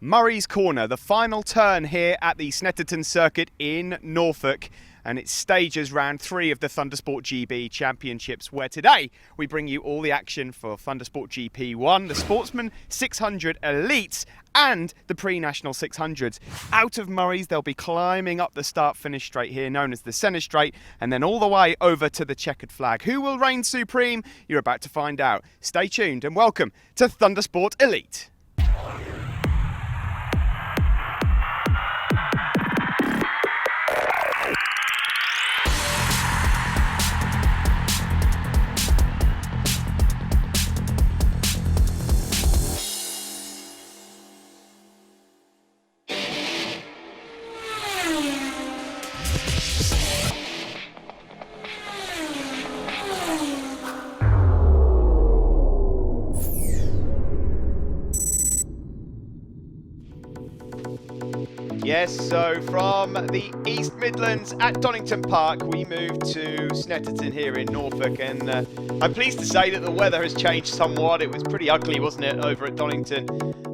Murray's Corner, the final turn here at the Snetterton circuit in Norfolk, and it stages round 3 of the Thundersport GB Championships, where today we bring you all the action for Thundersport GP1, the Sportsman 600 Elites, and the pre-national 600s. Out of Murray's, they'll be climbing up the start-finish straight here, known as the Centre Straight, and then all the way over to the checkered flag. Who will reign supreme? You're about to find out. Stay tuned and welcome to Thundersport Elite. Yes, so from the East Midlands at Donington Park, we move to Snetterton here in Norfolk, and I'm pleased to say that the weather has changed somewhat. It was pretty ugly, wasn't it, over at Donington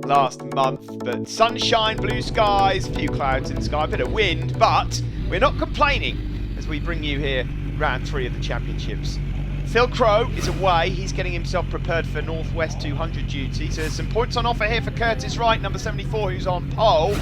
last month, but sunshine, blue skies, a few clouds in the sky, a bit of wind, but we're not complaining as we bring you here round 3 of the championships. Phil Crow is away. He's getting himself prepared for Northwest 200 duty, so there's some points on offer here for Curtis Wright, number 74, who's on pole.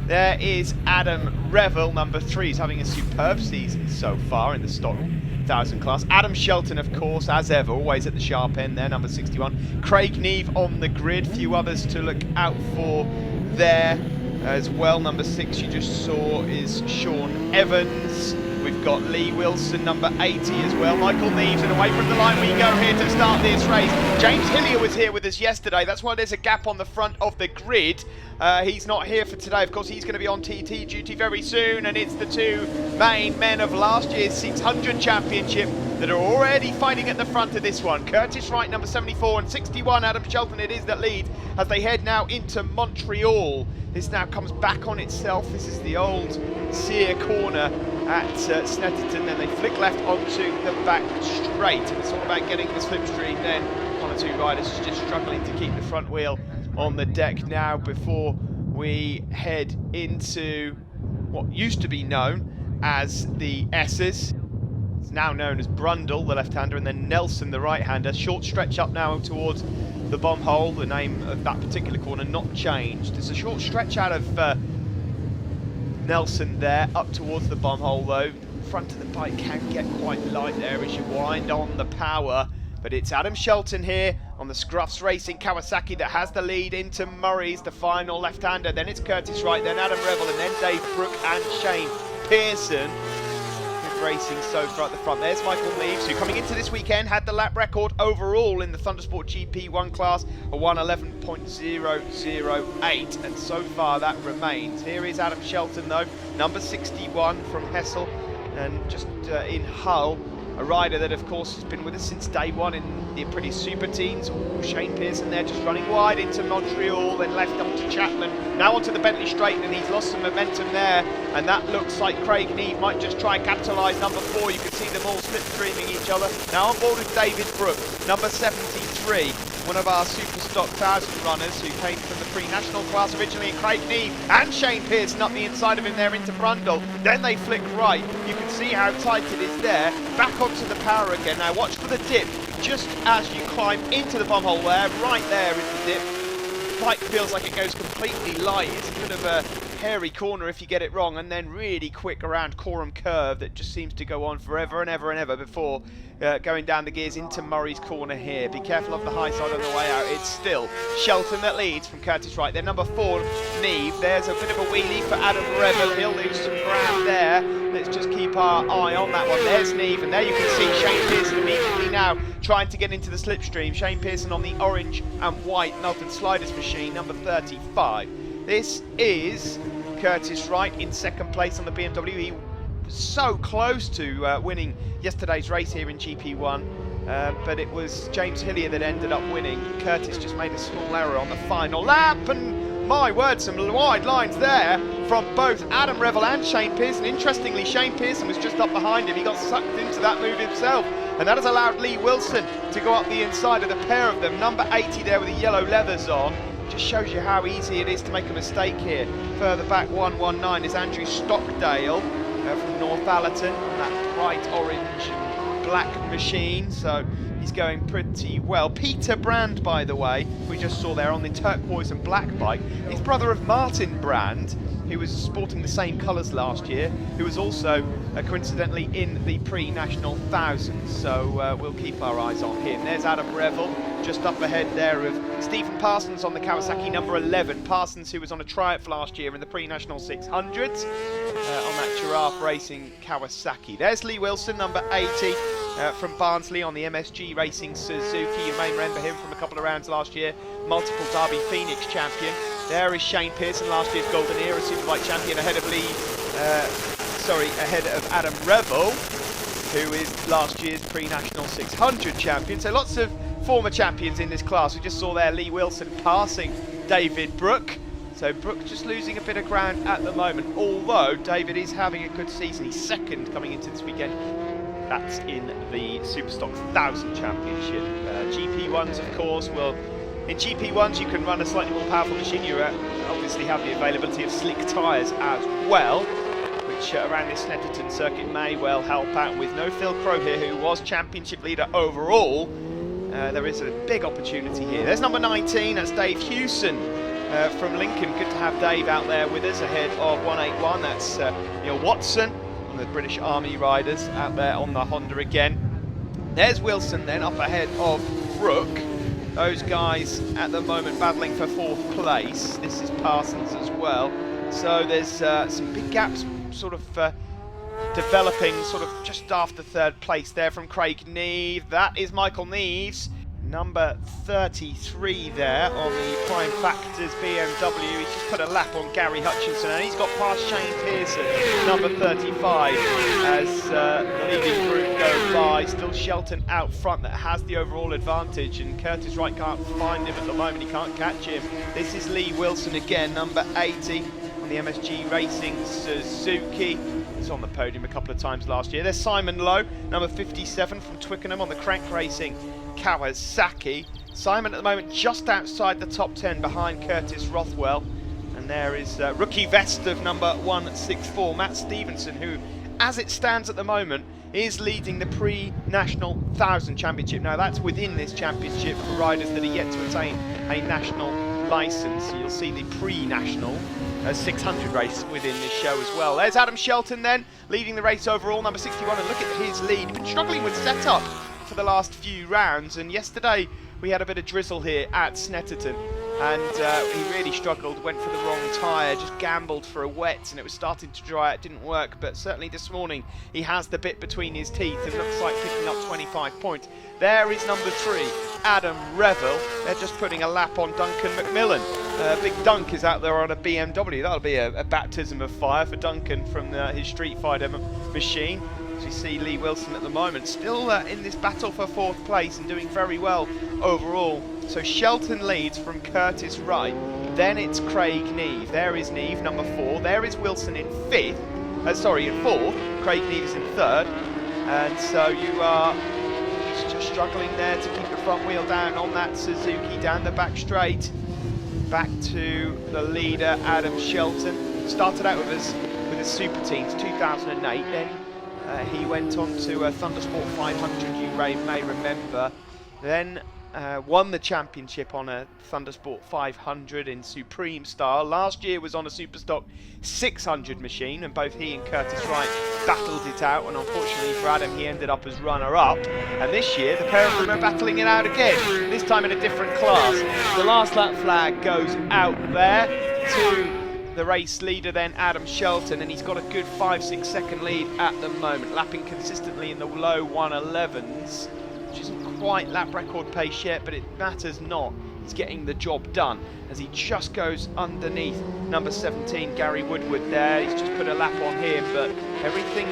There is Adam Revel, number 3. He's having a superb season so far in the stock 1000 class. Adam Shelton, of course, as ever, always at the sharp end there, number 61. Craig Neve on the grid. Few others to look out for there as well. Number 6 you just saw is Sean Evans. We've got Lee Wilson, number 80 as well. Michael Neves, and away from the line we go here to start this race. James Hillier was here with us yesterday. That's why there's a gap on the front of the grid. He's not here for today. Of course, he's going to be on TT duty very soon, and it's the 2 main men of last year's 600 championship that are already fighting at the front of this one. Curtis Wright, number 74, and 61, Adam Shelton it is that lead as they head now into Montreal. This now comes back on itself. This is the old Sear corner at Snetterton, then they flick left onto the back straight. It's all about getting the slipstream then. 1 or 2 riders just struggling to keep the front wheel on the deck now before we head into what used to be known as the S's. It's now known as Brundle, the left-hander, and then Nelson, the right-hander. Short stretch up now towards the bomb hole. The name of that particular corner not changed. There's a short stretch out of Nelson there, up towards the bomb hole though. Front of the bike can get quite light there as you wind on the power. But it's Adam Shelton here on the Scruffs Racing Kawasaki that has the lead into Murray's, the final left-hander. Then it's Curtis Wright, then Adam Revel, and then Dave Brooke and Shane Pearson. Good racing so far at the front. There's Michael Neves, who coming into this weekend had the lap record overall in the Thundersport GP1 class, a 1:11.008, and so far that remains. Here is Adam Shelton though, number 61 from Hessel, and just in Hull. A rider that, of course, has been with us since day one in the Apprentice Super Teams. Ooh, Shane Pearson there just running wide into Montreal, then left onto Chapman, now onto the Bentley Straight, and he's lost some momentum there. And that looks like Craig Neve might just try and capitalise. Number 4, you can see them all slipstreaming each other. Now on board with David Brooke, number 73. One of our Superstock 1000 runners who came from the pre-national class originally, and Craig Neve and Shane Pearson up the inside of him there into Brundle. Then they flick right. You can see how tight it is there. Back onto the power again. Now watch for the dip just as you climb into the bomb hole there. Right there is the dip. The bike feels like it goes completely light. It's a bit of a hairy corner if you get it wrong, and then really quick around Coram Curve that just seems to go on forever and ever and ever before going down the gears into Murray's Corner here. Be careful of the high side on the way out. It's still Shelton that leads from Curtis Wright. Then number 4, Neve. There's a bit of a wheelie for Adam Revel. He'll lose some ground there. Let's just keep our eye on that one. There's Neve, and there you can see Shane Pearson immediately now trying to get into the slipstream. Shane Pearson on the orange and white Melton Sliders machine, number 35. This is Curtis Wright in 2nd place on the BMW. He was so close to winning yesterday's race here in GP1, but it was James Hillier that ended up winning. Curtis just made a small error on the final lap, and my word, some wide lines there from both Adam Revel and Shane Pearson. Interestingly, Shane Pearson was just up behind him. He got sucked into that move himself, and that has allowed Lee Wilson to go up the inside of the pair of them. Number 80 there with the yellow leathers on. Just shows you how easy it is to make a mistake here. Further back, 119 is Andrew Stockdale from Northallerton on that bright orange black machine, so he's going pretty well. Peter Brand, by the way, we just saw there on the turquoise and black bike. He's brother of Martin Brand, who was sporting the same colours last year, who was also coincidentally in the pre-national thousands, so we'll keep our eyes on him. There's Adam Revel, just up ahead there of Stephen Parsons on the Kawasaki number 11. Parsons, who was on a triumph last year in the pre-national 600s on that Giraffe Racing Kawasaki. There's Lee Wilson, number 80. From Barnsley on the MSG Racing Suzuki. You may remember him from a couple of rounds last year, multiple Derby Phoenix champion. There is Shane Pearson, last year's Golden Era Superbike champion, ahead of Adam Revel, who is last year's pre-national 600 champion. So lots of former champions in this class. We just saw there Lee Wilson passing David Brooke. So Brooke just losing a bit of ground at the moment, although David is having a good season. He's second coming into this weekend. That's in the Superstock 1000 Championship. GP1s, of course, in GP1s you can run a slightly more powerful machine. You obviously have the availability of slick tyres as well, which around this Snetterton circuit may well help out. With no Phil Crow here, who was championship leader overall, there is a big opportunity here. There's number 19, that's Dave Hewson from Lincoln. Good to have Dave out there with us ahead of 181. That's Neil Watson, the British Army riders out there on the Honda again. There's Wilson then up ahead of Brooke. Those guys at the moment battling for 4th place. This is Parsons as well. So there's some big gaps sort of developing sort of just after 3rd place there from Craig Neve. That is Michael Neves, number 33 there on the Prime Factors BMW. He's just put a lap on Gary Hutchinson, and he's got past Shane Pearson, number 35, as the leading group goes by. Still Shelton out front that has the overall advantage, and Curtis Wright can't find him at the moment. He can't catch him. This is Lee Wilson again, number 80 on the MSG Racing Suzuki. He's on the podium a couple of times last year. There's Simon Lowe, number 57 from Twickenham on the Crank Racing Kawasaki. Simon at the moment just outside the top 10 behind Curtis Rothwell. And there is rookie vest of number 164, Matt Stevenson, who, as it stands at the moment, is leading the pre-national 1000 championship. Now that's within this championship for riders that are yet to attain a national licence. You'll see the pre-national 600 race within this show as well. There's Adam Shelton then, leading the race overall, number 61, and look at his lead. He's been struggling with setup for the last few rounds, and yesterday we had a bit of drizzle here at Snetterton, and he really struggled, went for the wrong tyre, just gambled for a wet, and it was starting to dry. It didn't work, but certainly this morning he has the bit between his teeth and looks like picking up 25 points. There is number 3, Adam Revel. They're just putting a lap on Duncan McMillan. Big Dunk is out there on a BMW. That'll be a baptism of fire for Duncan from his Street Fighter machine. As you see Lee Wilson at the moment still in this battle for 4th place and doing very well overall. So Shelton leads from Curtis Wright, then it's Craig Neve. There is Neve, number 4. There is Wilson in 4th. Craig Neve is in 3rd. And so you are just struggling there to keep the front wheel down on that Suzuki down the back straight. Back to the leader, Adam Shelton. Started out with his Super Teams 2008, then he went on to Thundersport 500, you may remember. Then won the championship on a Thundersport 500 in Supreme style. Last year was on a Superstock 600 machine, and both he and Curtis Wright battled it out, and unfortunately for Adam he ended up as runner-up. And this year the pair of them are battling it out again, this time in a different class. The last lap flag goes out there to the race leader then, Adam Shelton, and he's got a good 5-6 second lead at the moment, lapping consistently in the low 111s, which isn't quite lap record pace yet, but it matters not. He's getting the job done as he just goes underneath number 17, Gary Woodward there. He's just put a lap on him, but everything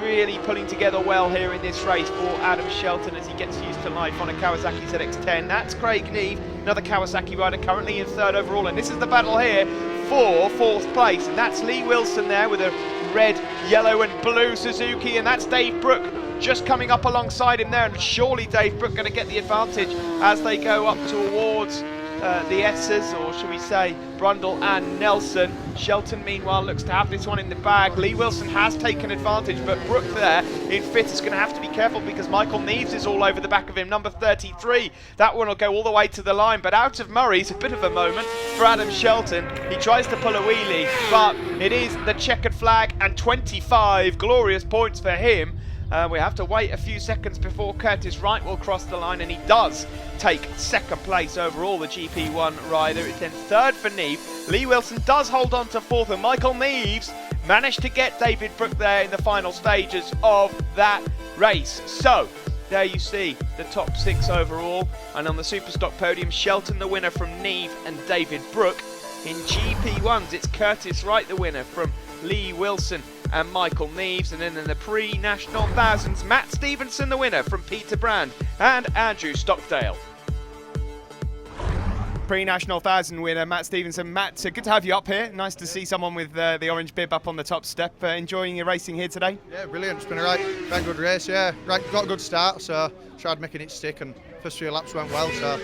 really pulling together well here in this race for Adam Shelton as he gets used to life on a Kawasaki ZX-10. That's Craig Neve, another Kawasaki rider, currently in 3rd overall, and this is the battle here for 4th place, and that's Lee Wilson there with a red, yellow and blue Suzuki, and that's Dave Brooke just coming up alongside him there, and surely Dave Brooke going to get the advantage as they go up towards the Essers, or should we say Brundle and Nelson. Shelton, meanwhile, looks to have this one in the bag. Lee Wilson has taken advantage, but Brook there in fifth is going to have to be careful because Michael Neves is all over the back of him, number 33. That one will go all the way to the line, but out of Murray's a bit of a moment for Adam Shelton. He tries to pull a wheelie, but it is the checkered flag and 25 glorious points for him. We have to wait a few seconds before Curtis Wright will cross the line, and he does take second place overall, the GP1 rider. It's then third for Neve. Lee Wilson does hold on to fourth, and Michael Neves managed to get David Brook there in the final stages of that race. So there you see the top 6 overall, and on the Superstock podium, Shelton the winner from Neve and David Brook. In GP1s, it's Curtis Wright the winner from Lee Wilson and Michael Neves, and then in the pre-national thousands, Matt Stevenson the winner from Peter Brand and Andrew Stockdale. Pre-national thousand winner Matt Stevenson. Matt, good to have you up here. Nice to see someone with the orange bib up on the top step. Enjoying your racing here today? Yeah, brilliant. It's been a right good race. Yeah, got a good start, so tried making it stick, and first few laps went well. So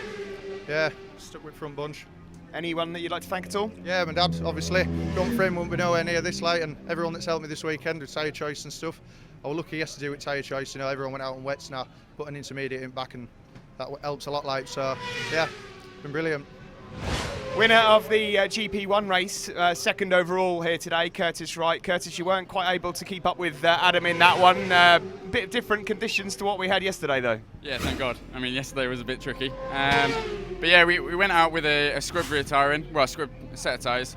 yeah, stuck with front bunch. Anyone that you'd like to thank at all? Yeah, my dad, obviously. Front frame wouldn't be nowhere near this light, and everyone that's helped me this weekend with tyre choice and stuff. I was lucky yesterday with tyre choice. You know, everyone went out on wets now, put an intermediate in back, and that helps a lot. Like, so yeah, been brilliant. Winner of the GP1 race, second overall here today, Curtis Wright. Curtis, you weren't quite able to keep up with Adam in that one. Bit different conditions to what we had yesterday, though. Yeah, thank God. I mean, yesterday was a bit tricky. But yeah, we went out with a scrub rear tyre in, well, a set of tyres,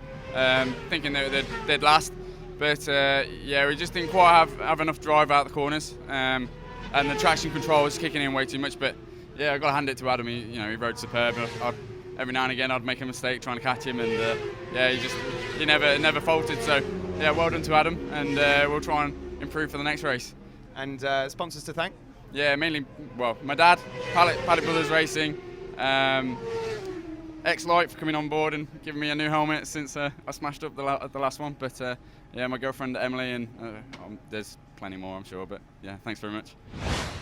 thinking they'd last. But yeah, we just didn't quite have enough drive out the corners, and the traction control was kicking in way too much. But yeah, I got to hand it to Adam. He rode superb. Every now and again, I'd make a mistake trying to catch him, and yeah, he never faltered. So yeah, well done to Adam, and we'll try and improve for the next race. And sponsors to thank? Yeah, mainly, well, my dad, Pallet Brothers Racing, X-Light for coming on board and giving me a new helmet since I smashed up the last one. But yeah, my girlfriend Emily, and there's plenty more, I'm sure. But yeah, thanks very much.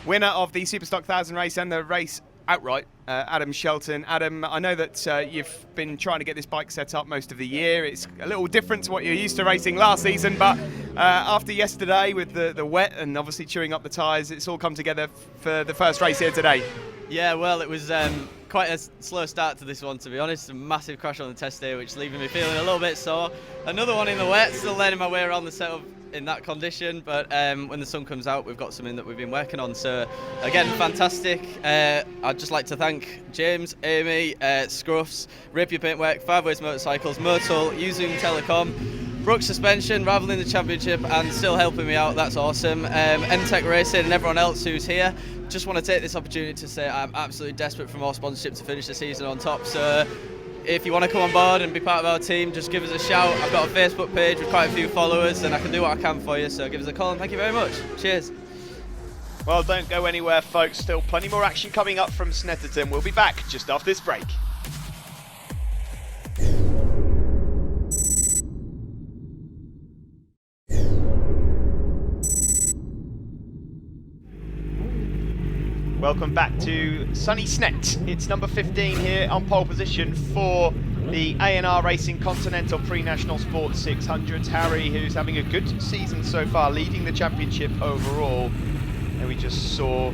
Winner of the Superstock 1000 race and the race outright, Adam Shelton. Adam, I know that you've been trying to get this bike set up most of the year. It's a little different to what you're used to racing last season, but after yesterday with the wet and obviously chewing up the tyres, it's all come together for the first race here today. Yeah, well, it was quite a slow start to this one, to be honest. A massive crash on the test day, which leaving me feeling a little bit sore. Another one in the wet, still learning my way around the setup in that condition, but when the sun comes out, we've got something that we've been working on. So again, fantastic. I'd just like to thank James, Amy, Scruffs, Rapier Paintwork, Five Ways Motorcycles, Motul, Uzum Telecom, Brooks Suspension, rivaling the championship and still helping me out. That's awesome. M-Tech Racing and everyone else who's here. Just want to take this opportunity to say I'm absolutely desperate for more sponsorship to finish the season on top. So if you want to come on board and be part of our team, just give us a shout. I've got a Facebook page with quite a few followers, and I can do what I can for you, so give us a call, and thank you very much. Cheers. Well, don't go anywhere, folks. Still plenty more action coming up from Snetterton. We'll be back just after this break. Welcome back to sunny Snet. It's number 15 here on pole position for the A&R Racing Continental Pre-National Sports 600s. Harry, who's having a good season so far, leading the championship overall. And we just saw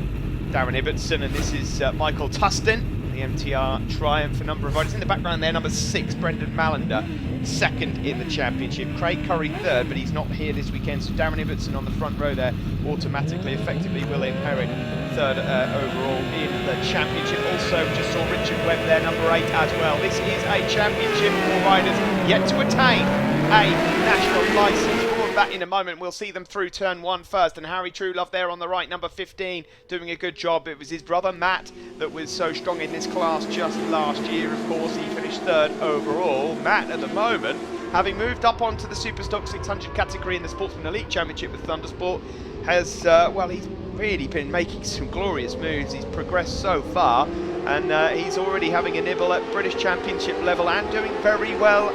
Darren Ibbotson, and this is Michael Tustin, the MTR Triumph, a number of riders. In the background there, number 6, Brendan Malander, second in the championship. Craig Curry third, but he's not here this weekend, so Darren Ibbotson on the front row there automatically, effectively will inherit third overall in the championship. Also just saw Richard Webb there, number 8 as well. This is a championship for riders yet to attain a national licence. More of that in a moment. We'll see them through turn 1 first, and Harry Truelove there on the right, number 15, doing a good job. It was his brother Matt that was so strong in this class just last year. Of course, he finished third overall. Matt at the moment, having moved up onto the Superstock 600 category in the Sportsman Elite Championship with Thundersport, has, well, he's really been making some glorious moves. He's progressed so far, and he's already having a nibble at British Championship level and doing very well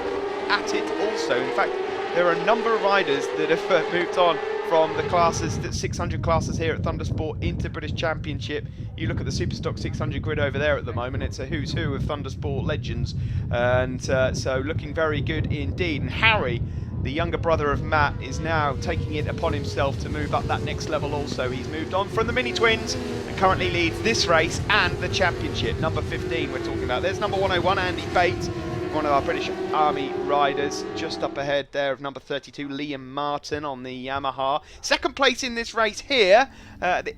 at it also. In fact, there are a number of riders that have moved on from the classes, the 600 classes here at Thundersport into British Championship. You look at the Superstock 600 grid over there at the moment, it's a who's who of Thundersport legends, and so looking very good indeed. And Harry, the younger brother of Matt, is now taking it upon himself to move up that next level also. He's moved on from the Mini Twins and currently leads this race and the championship. Number 15 we're talking about. There's number 101, Andy Bates, one of our British Army riders, just up ahead there of number 32, Liam Martin on the Yamaha. Second place in this race here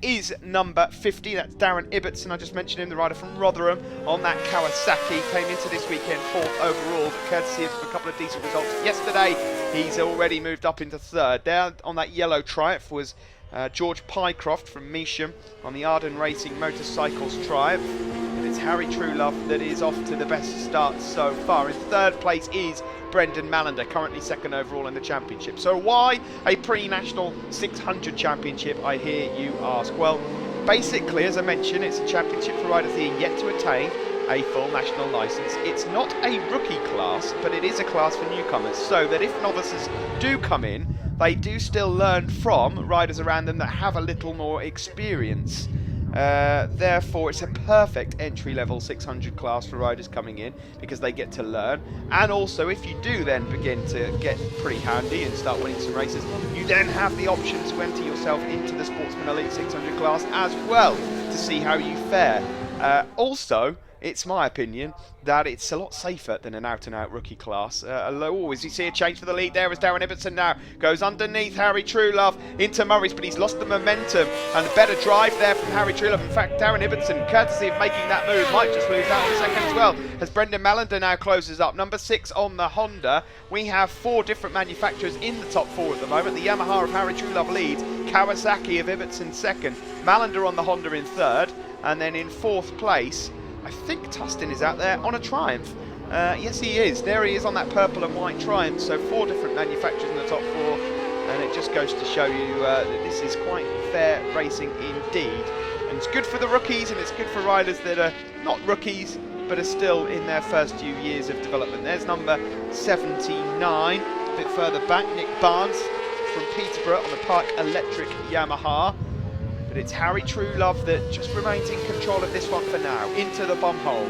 is number 50, that's Darren Ibbotson, I just mentioned him, the rider from Rotherham on that Kawasaki. Came into this weekend 4th overall, but courtesy of a couple of decent results yesterday, he's already moved up into 3rd. There on that yellow Triumph was George Pycroft from Measham on the Arden Racing Motorcycles Triumph. And it's Harry Truelove that is off to the best start so far. In 3rd place is Brendan Malander, currently 2nd overall in the championship. So why a pre-national 600 championship, I hear you ask? Well, basically, as I mentioned, it's a championship for riders that are yet to attain a full national licence. It's not a rookie class, but it is a class for newcomers, so that if novices do come in, they do still learn from riders around them that have a little more experience. Therefore, it's a perfect entry-level 600 class for riders coming in because they get to learn. And also, if you do then begin to get pretty handy and start winning some races, you then have the option to enter yourself into the Sportsman Elite 600 class as well to see how you fare. Also, it's my opinion that it's a lot safer than an out-and-out rookie class. Always you see a change for the lead there as Darren Ibbotson now goes underneath Harry Truelove into Murray's, but he's lost the momentum, and a better drive there from Harry Truelove. In fact, Darren Ibbotson, courtesy of making that move, might just lose out in a second as well, as Brendan Malander now closes up. Number 6 on the Honda. We have 4 different manufacturers in the top 4 at the moment. The Yamaha of Harry Truelove leads, Kawasaki of Ibbotson 2nd, Malander on the Honda in 3rd, and then in 4th place, I think Tustin is out there on a Triumph. Yes, he is. There he is on that purple and white Triumph. So 4 different manufacturers in the top 4. And it just goes to show you that this is quite fair racing indeed. And it's good for the rookies, and it's good for riders that are not rookies, but are still in their first few years of development. There's number 79, a bit further back, Nick Barnes from Peterborough on the Park Electric Yamaha. But it's Harry Truelove that just remains in control of this one for now. Into the bum hole.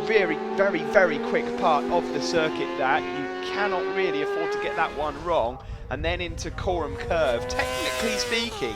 Very, very, very quick part of the circuit that. You cannot really afford to get that one wrong. And then into Coram Curve. Technically speaking,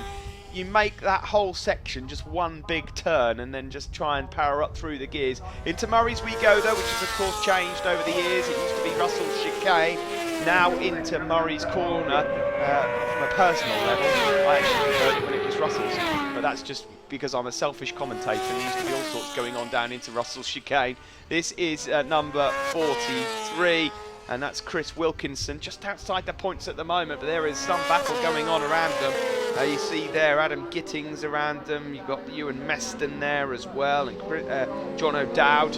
you make that whole section just one big turn and then just try and power up through the gears. Into Murray's we go though, which has of course changed over the years. It used to be Russell's chicane. Now into Murray's corner from a personal level. I actually preferred it when it was Russell's, but that's just because I'm a selfish commentator and there used to be all sorts going on down into Russell's chicane. This is number 43, and that's Chris Wilkinson, just outside the points at the moment, but there is some battle going on around them. You see there Adam Gittings around them, you've got Ewan Meston there as well, and John O'Dowd.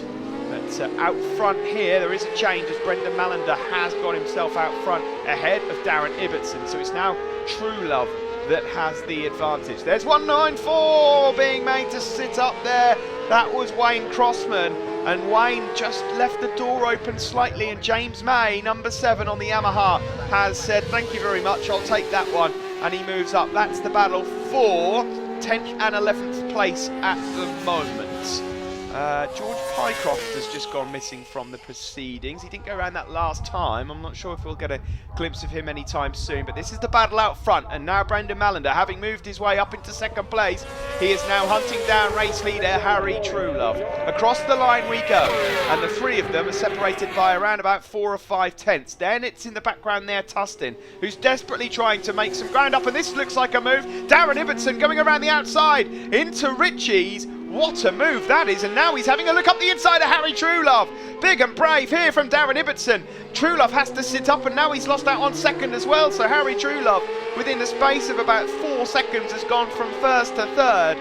But out front here, there is a change as Brendan Malander has got himself out front ahead of Darren Ibbotson. So it's now Truelove that has the advantage. There's 194 being made to sit up there. That was Wayne Crossman. And Wayne just left the door open slightly. And James May, number 7 on the Yamaha, has said, thank you very much, I'll take that one. And he moves up. That's the battle for 10th and 11th place at the moment. George Pycroft has just gone missing from the proceedings. He didn't go around that last time. I'm not sure if we'll get a glimpse of him anytime soon, but this is the battle out front. And now Brendan Malander, having moved his way up into 2nd place, he is now hunting down race leader Harry Truelove. Across the line we go, and the 3 of them are separated by around about 4 or 5 tenths. Then it's in the background there Tustin, who's desperately trying to make some ground up, and this looks like a move. Darren Ibbotson going around the outside into Ritchie's. What a move that is, and now he's having a look up the inside of Harry Truelove. Big and brave here from Darren Ibbotson. Truelove has to sit up, and now he's lost out on 2nd as well, so Harry Truelove, within the space of about 4 seconds, has gone from 1st to 3rd.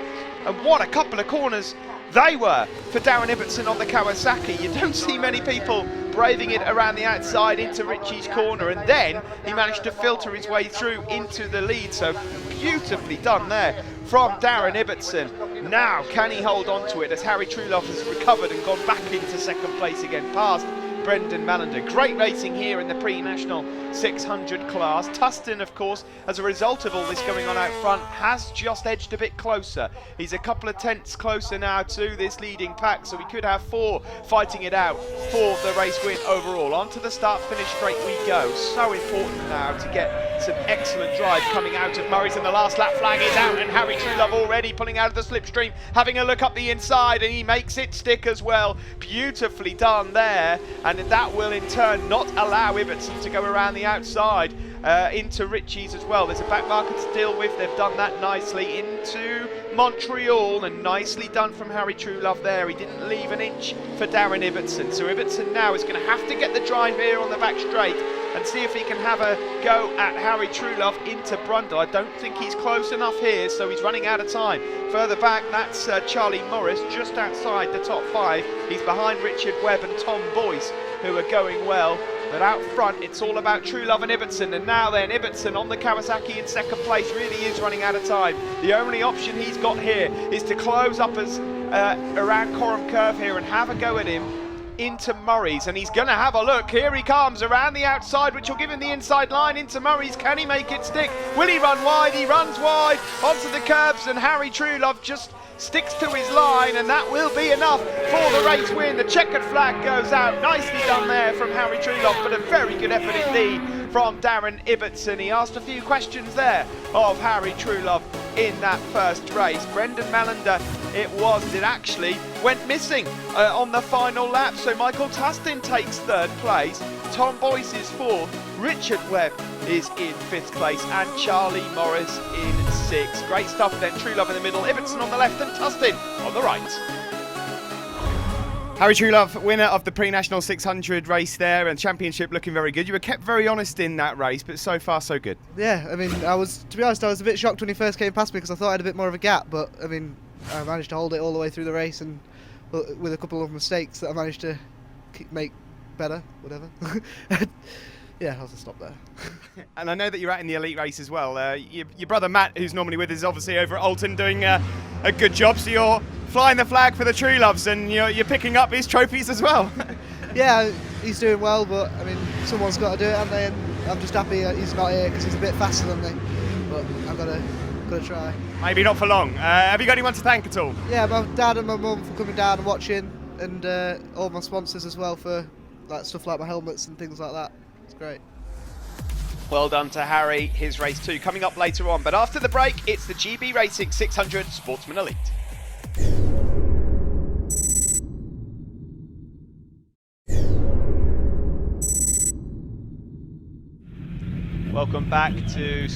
And what a couple of corners they were for Darren Ibbotson on the Kawasaki. You don't see many people braving it around the outside into Ritchie's corner, and then he managed to filter his way through into the lead, so beautifully done there from Darren Ibbotson. Now can he hold on to it as Harry Truelove has recovered and gone back into 2nd place again, past Brendan Mallender. Great racing here in the pre-national 600 class. Tustin, of course, as a result of all this going on out front, has just edged a bit closer. He's a couple of tenths closer now to this leading pack, so we could have 4 fighting it out for the race win overall. On to the start-finish straight we go. So important now to get some excellent drive coming out of Murray's, and the last lap flag is out, and Harry Truelove already pulling out of the slipstream, having a look up the inside, and he makes it stick as well. Beautifully done there, and that will in turn not allow Ibbotson to go around the outside into Ritchie's as well. There's a back marker to deal with. They've done that nicely into Montreal, and nicely done from Harry Truelove there. He didn't leave an inch for Darren Ibbotson, so Ibbotson now is going to have to get the drive here on the back straight and see if he can have a go at Harry Truelove into Brundle. I don't think he's close enough here, so he's running out of time. Further back, that's Charlie Morris just outside the top 5. He's behind Richard Webb and Tom Boyce, who are going well. But out front, it's all about Truelove and Ibbotson. And now then, Ibbotson on the Kawasaki in second place really is running out of time. The only option he's got here is to close up as around Coram Curve here and have a go at him into Murray's, and he's going to have a look. Here he comes around the outside, which will give him the inside line into Murray's. Can he make it stick? Will he run wide? He runs wide onto the curbs, and Harry Truelove just sticks to his line, and that will be enough for the race win. The checkered flag goes out. Nicely done there from Harry Truelove, but a very good effort indeed from Darren Ibbotson. He asked a few questions there of Harry Truelove in that first race. Brendan Mallender it actually went missing on the final lap, so Michael Tustin takes 3rd place, Tom Boyce is 4th, Richard Webb is in 5th place, and Charlie Morris in 6th. Great stuff then. Truelove in the middle, Ibbotson on the left, and Tustin on the right. Harry Truelove, winner of the pre-national 600 race there, and championship looking very good. You were kept very honest in that race, but so far so good. Yeah, I mean, to be honest, I was a bit shocked when he first came past me because I thought I had a bit more of a gap, but I mean, I managed to hold it all the way through the race, and with a couple of mistakes that I managed to make better, whatever. Yeah, I'll just stop there. And I know that you're out in the elite race as well. Your brother Matt, who's normally with us, is obviously over at Alton doing a good job, so you're flying the flag for the Trueloves, and you're picking up his trophies as well. Yeah, he's doing well, but I mean, someone's got to do it, haven't they? And I'm just happy he's not here because he's a bit faster than me, but I've got to try. Maybe not for long. Have you got anyone to thank at all? Yeah, my dad and my mum for coming down and watching, and all my sponsors as well for stuff like my helmets and things like that. It's great. Well done to Harry, his race 2 coming up later on. But after the break, it's the GB Racing 600 Sportsman Elite. Welcome back to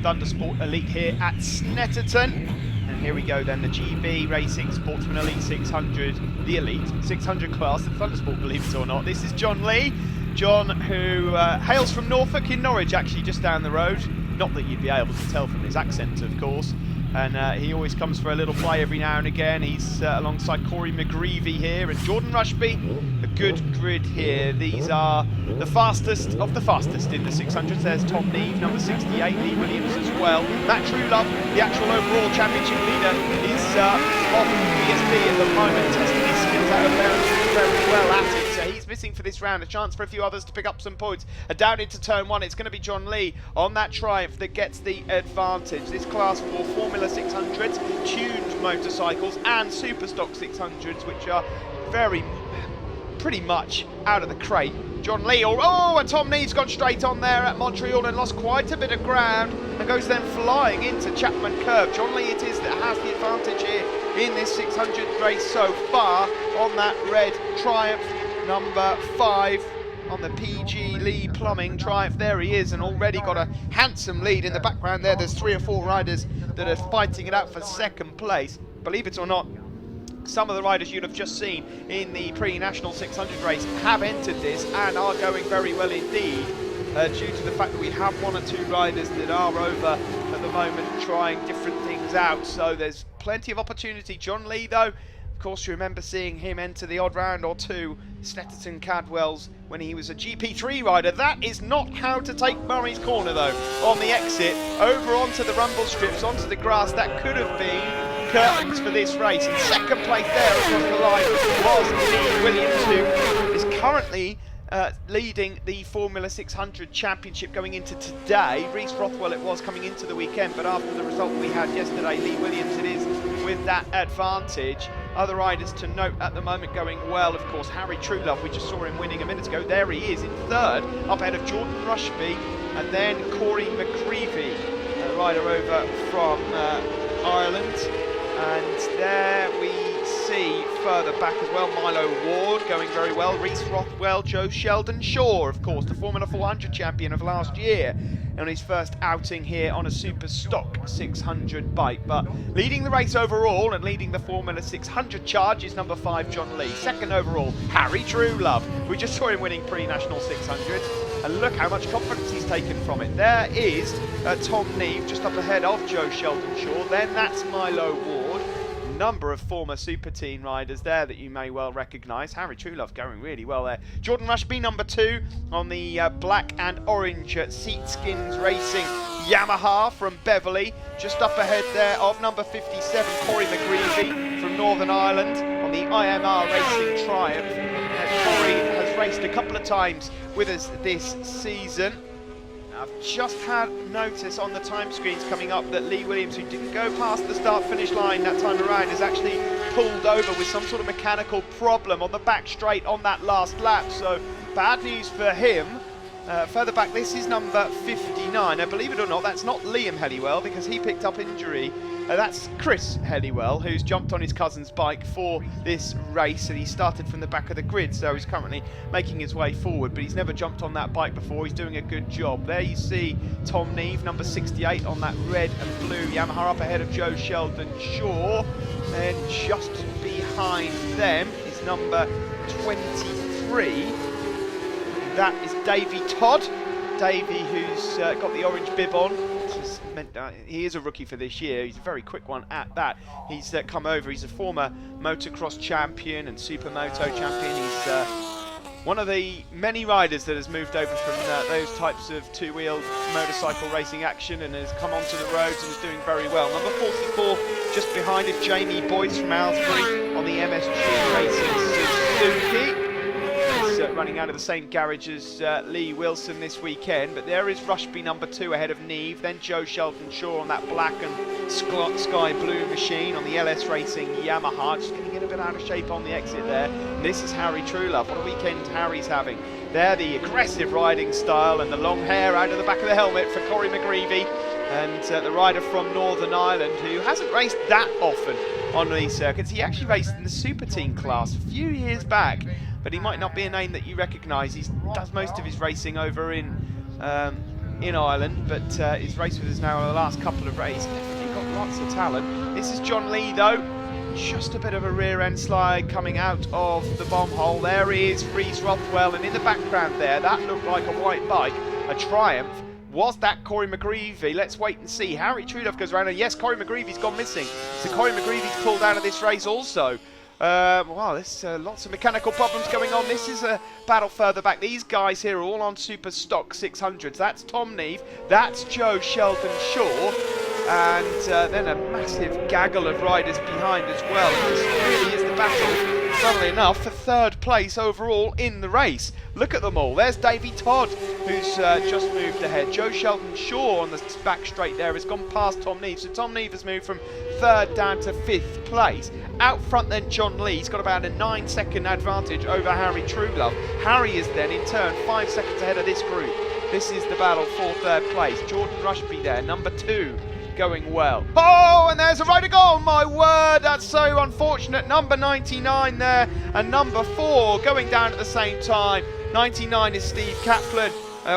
Thundersport Elite here at Snetterton. And here we go then, the GB Racing Sportsman Elite 600, the Elite 600 class, the Thundersport, believe it or not. This is John Lee. John, who hails from Norfolk in Norwich, actually just down the road. Not that you'd be able to tell from his accent, of course. And he always comes for a little play every now and again. He's alongside Corey McGreevy here and Jordan Rushby. A good grid here. These are the fastest of the fastest in the 600s. There's Tom Neve, number 68, Lee Williams as well. Matt Truelove, the actual overall championship leader, is off BSB at the moment, testing his skills out very well at it. So he's missing for this round. A chance for a few others to pick up some points. Down into turn 1, it's going to be John Lee on that Triumph that gets the advantage. This class 4 Formula 600s, tuned motorcycles, and Superstock 600s, which are pretty much out of the crate. John Lee, and Tom Neve's gone straight on there at Montreal and lost quite a bit of ground and goes then flying into Chapman Curve. John Lee it is that has the advantage here in this 600 race so far on that red Triumph number 5 on the PG Lee Plumbing Triumph. There he is, and already got a handsome lead in the background there. There's 3 or 4 riders that are fighting it out for second place. Believe it or not, some of the riders you'll have just seen in the pre-national 600 race have entered this and are going very well indeed, due to the fact that we have 1 or 2 riders that are over at the moment trying different things out, so there's plenty of opportunity. John Lee though, of course you remember seeing him enter the odd round or 2 Snetterton Cadwells when he was a GP3 rider. That is not how to take Murray's Corner though. On the exit, over onto the rumble strips, onto the grass, that could have been curtains for this race. In second place there across the line was Lee Williams, who is currently leading the Formula 600 Championship going into today. Reece Rothwell it was coming into the weekend, but after the result we had yesterday, Lee Williams it is with that advantage. Other riders to note at the moment going well, of course, Harry Truelove, we just saw him winning a minute ago. There he is in third, up ahead of Jordan Rushby, and then Corey McGreevy, a rider over from Ireland. And there we see further back as well, Milo Ward going very well, Reece Rothwell, Joe Sheldon-Shaw, of course, the Formula 400 champion of last year, on his first outing here on a super stock 600 bike. But leading the race overall and leading the Formula 600 charge is number 5, John Lee. Second overall, Harry Truelove. We just saw him winning pre-national 600. And look how much confidence he's taken from it. There is Tom Neve just up ahead of Joe Sheldon-Shaw. Then that's Milo Ward. Number of former Super Team riders there that you may well recognise. Harry Truelove going really well there. Jordan Rushby, number 2 on the black and orange Seatskins Racing Yamaha from Beverley. Just up ahead there of number 57, Corey McGreevy from Northern Ireland on the IMR Racing Triumph. Corey has raced a couple of times with us this season. I've just had notice on the time screens coming up that Lee Williams, who didn't go past the start-finish line that time around, is actually pulled over with some sort of mechanical problem on the back straight on that last lap. So bad news for him. Further back, this is number 59. Now, believe it or not, that's not Liam Helliwell because he picked up injury. That's Chris Helliwell, who's jumped on his cousin's bike for this race, and he started from the back of the grid, so he's currently making his way forward, but he's never jumped on that bike before. He's doing a good job. There you see Tom Neve, number 68 on that red and blue Yamaha, up ahead of Joe Sheldon-Shaw. And just behind them is number 23. That is Davey Todd. Davey, who's got the orange bib on. He is a rookie for this year. He's a very quick one at that. He's come over. He's a former motocross champion and supermoto champion. He's one of the many riders that has moved over from those types of two-wheeled motorcycle racing action and has come onto the roads and is doing very well. Number 44, just behind is Jamie Boyce from Aylesbury on the MSG Racing Suzuki. Running out of the same garage as Lee Wilson this weekend, but there is Rushby, number 2 ahead of Neve, then Joe Sheldon-Shaw on that black and sky blue machine on the LS Racing Yamaha, just going to get a bit out of shape on the exit there. And this is Harry Truelove. What a weekend Harry's having. There, the aggressive riding style and the long hair out of the back of the helmet for Corey McGreevy, and the rider from Northern Ireland who hasn't raced that often on these circuits. He actually raced in the Super Team class a few years back, but he might not be a name that you recognise. He does most of his racing over in Ireland, but he's raced with us now in the last couple of races. Definitely got lots of talent. This is John Lee though. Just a bit of a rear end slide coming out of the bomb hole. There he is, Reece Rothwell, and in the background there, that looked like a white bike, a Triumph. Was that Corey McGreevy? Let's wait and see. Harry Truelove goes around, and yes, Corey McGreevy's gone missing. So Corey McGreevy's pulled out of this race also. Wow, there's lots of mechanical problems going on. This is a battle further back. These guys here are all on super stock 600s. That's Tom Neve, that's Joe Sheldon-Shaw, and then a massive gaggle of riders behind as well. And this really is the battle, funnily enough, for third place overall in the race. Look at them all. There's Davey Todd, who's just moved ahead. Joe Sheldon-Shaw on the back straight there has gone past Tom Neve. So Tom Neve has moved from third down to 5th place. Out front then John Lee. He's got about a 9-second advantage over Harry Truelove. Harry is then in turn 5 seconds ahead of this group. This is the battle for third place. Jordan Rushby there, number 2, going well. Oh, and there's a rider gone, my word, that's so unfortunate. Number 99 there, and number 4 going down at the same time. 99 is Steve Kaplan,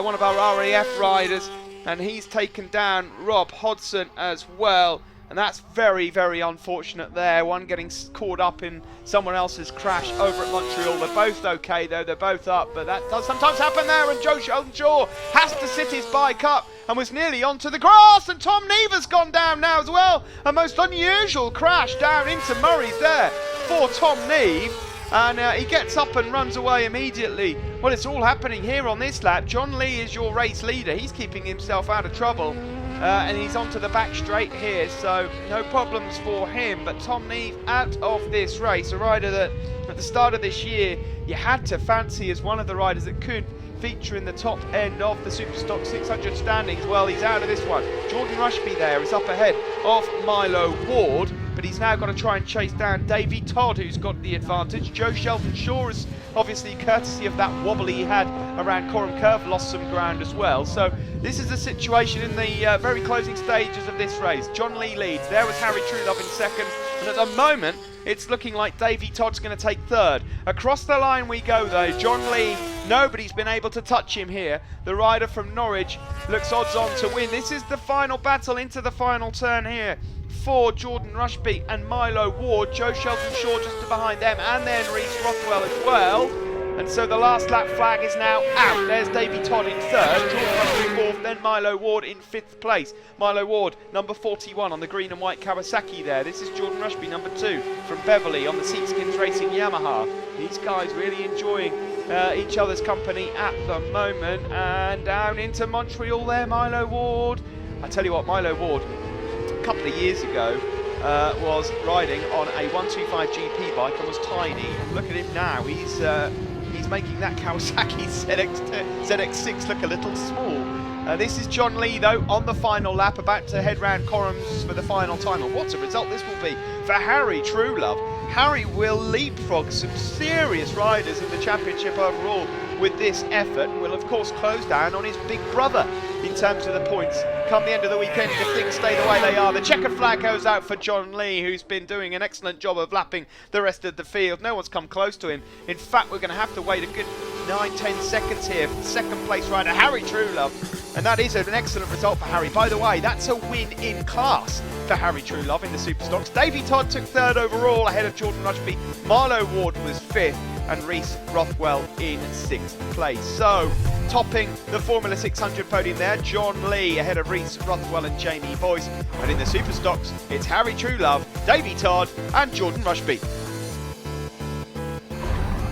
one of our RAF riders, and he's taken down Rob Hodson as well. And that's very, very unfortunate there. One getting caught up in someone else's crash over at Montreal. They're both okay though, they're both up, but that does sometimes happen there, and Joe Sheldon-Shaw has to sit his bike up and was nearly onto the grass, and Tom Neve has gone down now as well. A most unusual crash down into Murray's there for Tom Neve. and he gets up and runs away immediately. Well, it's all happening here on this lap. John Lee is your race leader. He's keeping himself out of trouble, and he's onto the back straight here, so no problems for him. But Tom Neve out of this race, a rider that at the start of this year you had to fancy as one of the riders that could feature in the top end of the Superstock 600 standings. Well, he's out of this one. Jordan Rushby there is up ahead of Milo Ward, but he's now got to try and chase down Davey Todd, who's got the advantage. Joe Shelton-Shaw is obviously, courtesy of that wobble he had around Coram Curve, lost some ground as well. So this is the situation in the very closing stages of this race. John Lee leads. There was Harry Truelove in second, and at the moment it's looking like Davey Todd's going to take third. Across the line we go though. John Lee, nobody's been able to touch him here. The rider from Norwich looks odds on to win. This is the final battle into the final turn here for Jordan Rushby and Milo Ward. Joe Shelton-Shaw just behind them, and then Reece Rothwell as well. And so the last lap flag is now out. There's Davey Todd in third, Jordan Rushby fourth, then Milo Ward in fifth place. Milo Ward, number 41 on the green and white Kawasaki there. This is Jordan Rushby, number 2 from Beverley on the Seatskins Racing Yamaha. These guys really enjoying each other's company at the moment. And down into Montreal there, Milo Ward. I tell you what, Milo Ward, a couple of years ago, was riding on a 125 GP bike and was tiny. Look at him now, he's making that Kawasaki ZX6 look a little small. This is John Lee though on the final lap, about to head round Corums for the final time. And what a result this will be for Harry Truelove. Harry will leapfrog some serious riders in the championship overall with this effort, and will of course close down on his big brother in terms of the points come the end of the weekend if things stay the way they are. The checkered flag goes out for John Lee, who's been doing an excellent job of lapping the rest of the field. No one's come close to him. In fact, we're going to have to wait a good 9-10 seconds here for the second place rider, Harry Truelove. And that is an excellent result for Harry. By the way, that's a win in class for Harry Truelove in the Superstocks. Davey Todd took third overall ahead of Jordan Rushby. Marlo Ward was fifth, and Reece Rothwell in 6th place. So, topping the Formula 600 podium there, John Lee ahead of Reece Rothwell and Jamie Boyce. And in the Superstocks, it's Harry Truelove, Davey Todd and Jordan Rushby.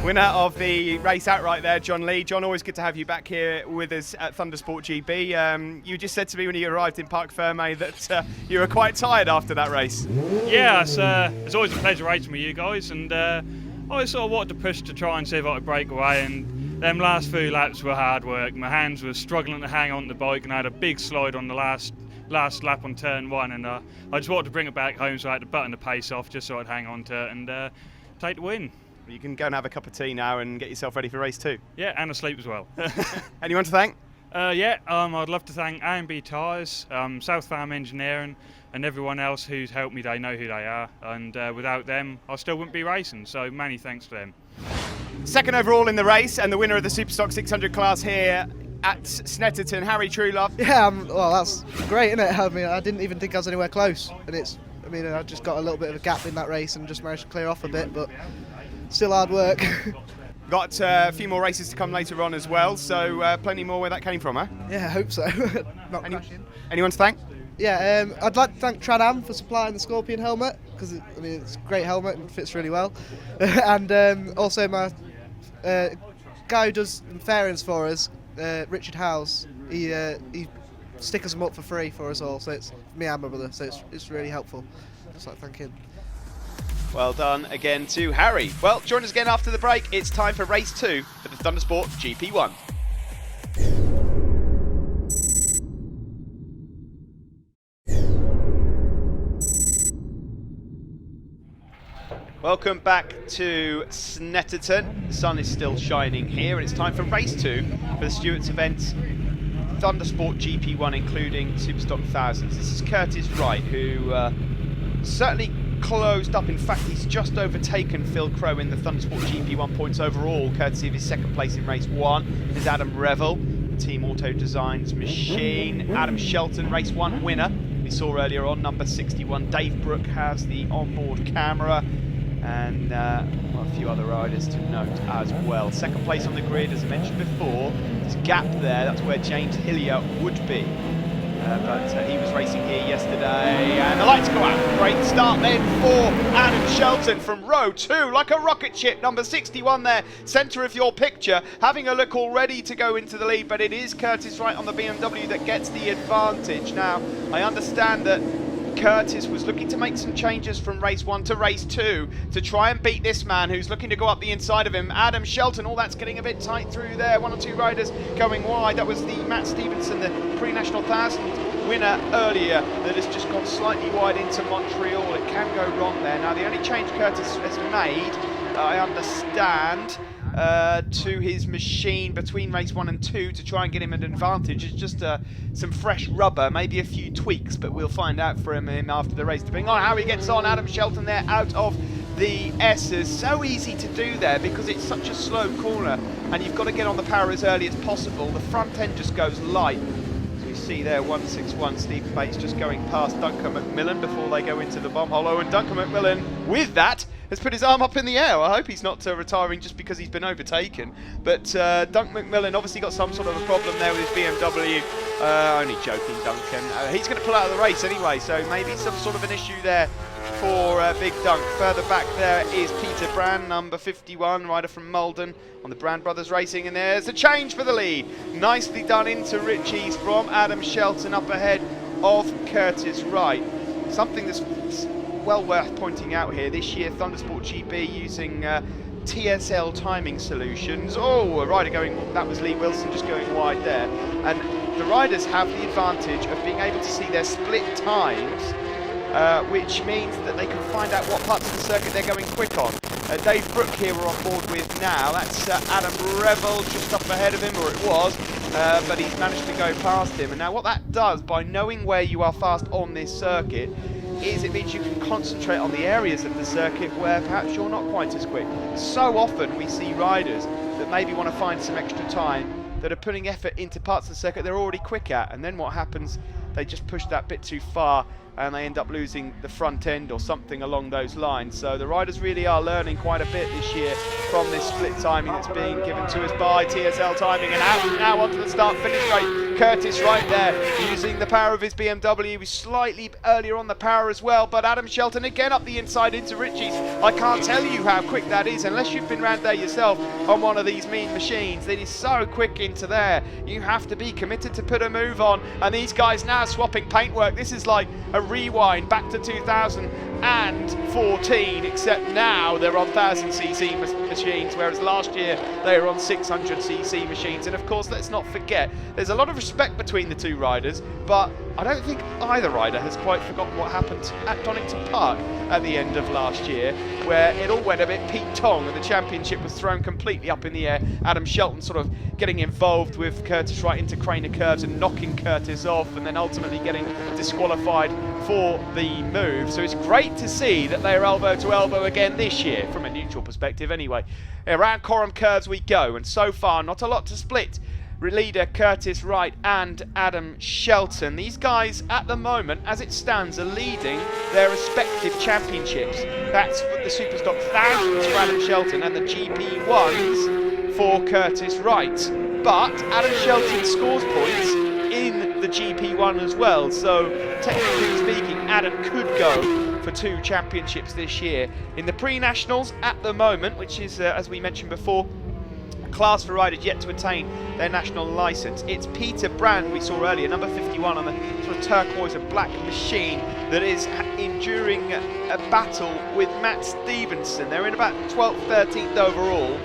Winner of the race outright there, John Lee. John, always good to have you back here with us at Thundersport GB. You just said to me when you arrived in Parc Fermé that you were quite tired after that race. Yeah, it's always a pleasure racing with you guys, and I sort of wanted to push to try and see if I could break away, and them last few laps were hard work. My hands were struggling to hang on to the bike, and I had a big slide on the last lap on turn 1, and I just wanted to bring it back home, so I had to button the pace off just so I'd hang on to it and take the win. You can go and have a cup of tea now and get yourself ready for race 2. Yeah, and asleep as well. Anyone to thank? I'd love to thank A&B Tyres, South Farm Engineering, and everyone else who's helped me. They know who they are, and without them I still wouldn't be racing, so many thanks to them. Second overall in the race, and the winner of the Superstock 600 class here at Snetterton, Harry Truelove. Yeah, well, that's great, isn't it? I mean, I didn't even think I was anywhere close, and I just got a little bit of a gap in that race and just managed to clear off a bit, but still hard work. Got a few more races to come later on as well, so plenty more where that came from, huh? Yeah, I hope so. Not crashing. Anyone to thank? Yeah, I'd like to thank Trans-Am for supplying the Scorpion helmet, because it's a great helmet and fits really well. And also my guy who does fairings for us, Richard Howes, he stickers them up for free for us all, so it's me and my brother, so it's really helpful. Just like thank him. Well done again to Harry. Well, join us again after the break. It's time for race 2 for the Thundersport GP1. Welcome back to Snetterton. The sun is still shining here, and it's time for race 2 for the Stewart's events Thundersport GP1, including Superstock Thousands. This is Curtis Wright, who certainly closed up. In fact, he's just overtaken Phil Crowe in the Thundersport GP1 points overall, courtesy of his second place in race 1. There's Adam Revel, Team Auto Designs machine. Adam Shelton, race 1 winner. We saw earlier on, number 61. Dave Brooke has the onboard camera, and a few other riders to note as well. Second place on the grid, as I mentioned before. There's a gap there, that's where James Hillier would be. but he was racing here yesterday, and the lights go out. Great start then for Adam Shelton from row 2, like a rocket ship, number 61 there, centre of your picture, having a look already to go into the lead, but it is Curtis Wright on the BMW that gets the advantage. Now, I understand that Curtis was looking to make some changes from race 1 to race 2 to try and beat this man who's looking to go up the inside of him, Adam Shelton. All that's getting a bit tight through there. 1 or 2 riders going wide. That was the Matt Stevenson, the pre-national 1000 winner earlier, that has just gone slightly wide into Montreal. It can go wrong there. Now, the only change Curtis has made, I understand, to his machine between race 1 and 2 to try and get him an advantage is just some fresh rubber, maybe a few tweaks, but we'll find out from him after the race. Depending on how he gets on, Adam Shelton there out of the S's. So easy to do there because it's such a slow corner and you've got to get on the power as early as possible. The front end just goes light. As you see there, 161 Stephen Bates just going past Duncan McMillan before they go into the bomb hollow, and Duncan McMillan with that has put his arm up in the air. I hope he's not retiring just because he's been overtaken. But Duncan McMillan obviously got some sort of a problem there with his BMW. Only joking, Duncan. He's going to pull out of the race anyway, so maybe some sort of an issue there for Big Dunk. Further back there is Peter Brand, number 51, rider from Malden on the Brand Brothers Racing, and there's a change for the lead. Nicely done into Ritchie's from Adam Shelton up ahead of Curtis Wright. Something that's well worth pointing out here, this year Thundersport GP using TSL timing solutions. Oh, a rider going, that was Lee Wilson just going wide there. And the riders have the advantage of being able to see their split times, which means that they can find out what parts of the circuit they're going quick on. Dave Brooke here we're on board with now. That's Adam Revel just up ahead of him, or it was, but he's managed to go past him. And now what that does, by knowing where you are fast on this circuit, is it means you can concentrate on the areas of the circuit where perhaps you're not quite as quick. So often we see riders that maybe want to find some extra time that are putting effort into parts of the circuit they're already quick at, and then what happens, they just push that bit too far and they end up losing the front end or something along those lines. So the riders really are learning quite a bit this year from this split timing that's being given to us by TSL timing. And now onto the start finish straight. Curtis Wright there using the power of his BMW. He was slightly earlier on the power as well, but Adam Shelton again up the inside into Ritchie's. I can't tell you how quick that is unless you've been round there yourself on one of these mean machines. It is so quick into there. You have to be committed to put a move on, and these guys now swapping paintwork. This is like a rewind back to 2014, except now they're on 1000cc machines, whereas last year they were on 600cc machines. And of course, let's not forget, there's a lot of respect between the two riders, but I don't think either rider has quite forgotten what happened at Donington Park at the end of last year, where it all went a bit Pete Tong and the championship was thrown completely up in the air. Adam Shelton sort of getting involved with Curtis Wright into Craner curves and knocking Curtis off, and then ultimately getting disqualified for the move. So it's great to see that they are elbow to elbow again this year, from a neutral perspective anyway. Around Coram curves we go, and so far not a lot to split. Leader Curtis Wright and Adam Shelton. These guys at the moment, as it stands, are leading their respective championships. That's the Superstock 1000s for Adam Shelton and the GP1s for Curtis Wright. But Adam Shelton scores points in the GP1 as well, so technically speaking, Adam could go for 2 championships this year. In the pre-nationals at the moment, which is, as we mentioned before, class for riders yet to attain their national licence, it's Peter Brand we saw earlier, number 51 on the sort of turquoise and black machine, that is enduring a battle with Matt Stevenson. They're in about 12th, 13th overall,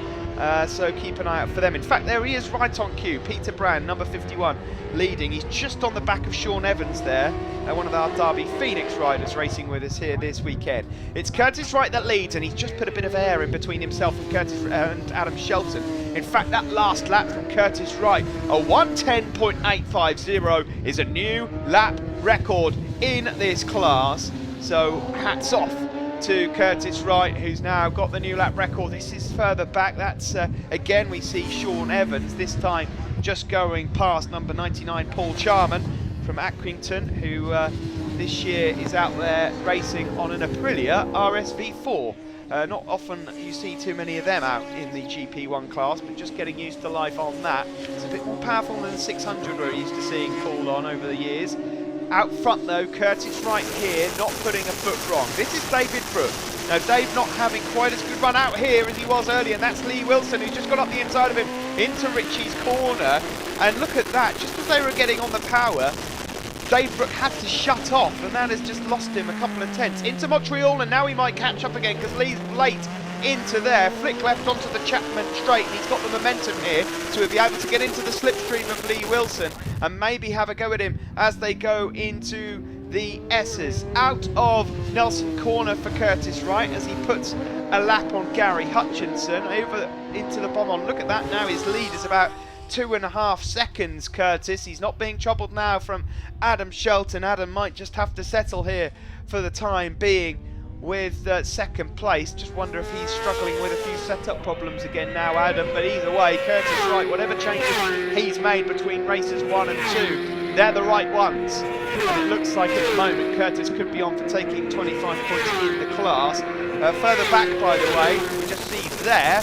so keep an eye out for them. In fact, there he is right on cue, Peter Brand, number 51, leading. He's just on the back of Sean Evans there, one of our Derby Phoenix riders racing with us here this weekend. It's Curtis Wright that leads, and he's just put a bit of air in between himself and and Adam Shelton. In fact, that last lap from Curtis Wright, a 1:10.850, is a new lap record in this class. So hats off to Curtis Wright, who's now got the new lap record. This is further back. That's again we see Sean Evans, this time just going past number 99 Paul Charman from Accrington, who this year is out there racing on an Aprilia RSV4. Not often you see too many of them out in the GP1 class, but just getting used to life on that. It's a bit more powerful than the 600 we're used to seeing called on over the years. Out front though, Curtis Wright here, not putting a foot wrong. This is David Brook. Now Dave not having quite as good run out here as he was earlier, and that's Lee Wilson who's just got up the inside of him into Richie's corner. And look at that, just as they were getting on the power, Dave Brook had to shut off, and that has just lost him a couple of tenths. Into Montreal, and now he might catch up again because Lee's late into there. Flick left onto the Chapman straight, and he's got the momentum here to be able to get into the slipstream of Lee Wilson and maybe have a go at him as they go into the S's. Out of Nelson corner for Curtis Wright as he puts a lap on Gary Hutchinson over into the bomb on. Look at that now, his lead is about 2.5 seconds, Curtis. He's not being troubled now from Adam Shelton. Adam might just have to settle here for the time being with second place. Just wonder if he's struggling with a few setup problems again now, Adam. But either way, Curtis Wright, whatever changes he's made between races 1 and 2, they're the right ones. And it looks like at the moment Curtis could be on for taking 25 points in the class. Further back, by the way, we just see there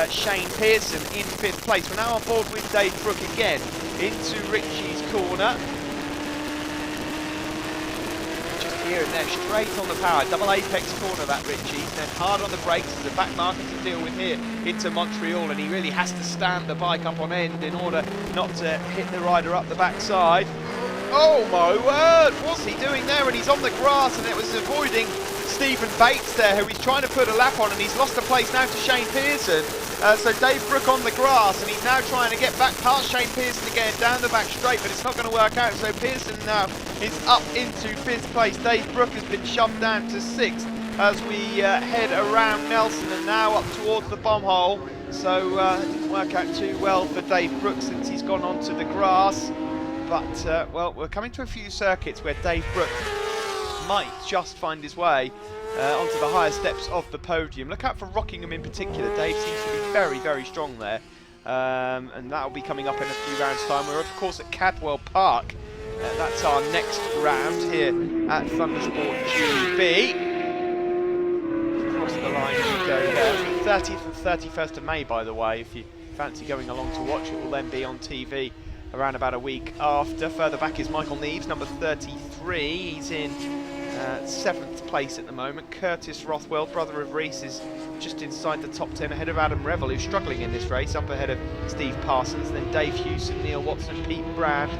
Shane Pearson in 5th place. We're now on board with Dave Brook again into Richie's corner. Just here and there, straight on the power. Double apex corner that Richie's. Then hard on the brakes. There's a back marker to deal with here into Montreal, and he really has to stand the bike up on end in order not to hit the rider up the backside. Oh my word, what's he doing there? And he's on the grass, and it was avoiding Stephen Bates there, who he's trying to put a lap on, and he's lost a place now to Shane Pearson. So Dave Brook on the grass, and he's now trying to get back past Shane Pearson again down the back straight, but it's not going to work out. So Pearson now is up into 5th place. Dave Brook has been shoved down to 6th as we head around Nelson and now up towards the bomb hole. So it didn't work out too well for Dave Brook since he's gone onto the grass. But, well, we're coming to a few circuits where Dave Brook might just find his way onto the higher steps of the podium. Look out for Rockingham in particular. Dave seems to be very, very strong there. And that'll be coming up in a few rounds' time. We're, of course, at Cadwell Park. That's our next round here at Thundersport GB. Across the line we go there. 30th and 31st of May, by the way. If you fancy going along to watch, it will then be on TV around about a week after. Further back is Michael Neves, number 33. He's in 7th place at the moment. Curtis Rothwell, brother of Reese, is just inside the top 10 ahead of Adam Revel, who's struggling in this race, up ahead of Steve Parsons. Then Dave Hewson, Neil Watson, Pete Brand.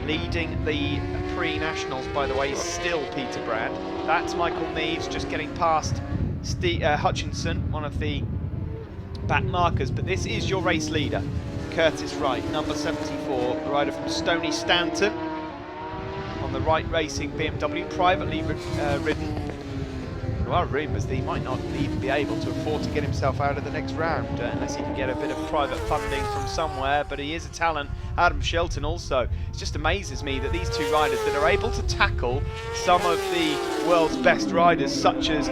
Leading the pre-nationals, by the way, is still Peter Brand. That's Michael Neves just getting past Hutchinson, one of the back markers. But this is your race leader, Curtis Wright, number 74, the rider from Stony Stanton, on the Wright Racing BMW, privately ridden. There are rumours that he might not even be able to afford to get himself out of the next round unless he can get a bit of private funding from somewhere, but he is a talent. Adam Shelton also. It just amazes me that these two riders that are able to tackle some of the world's best riders, such as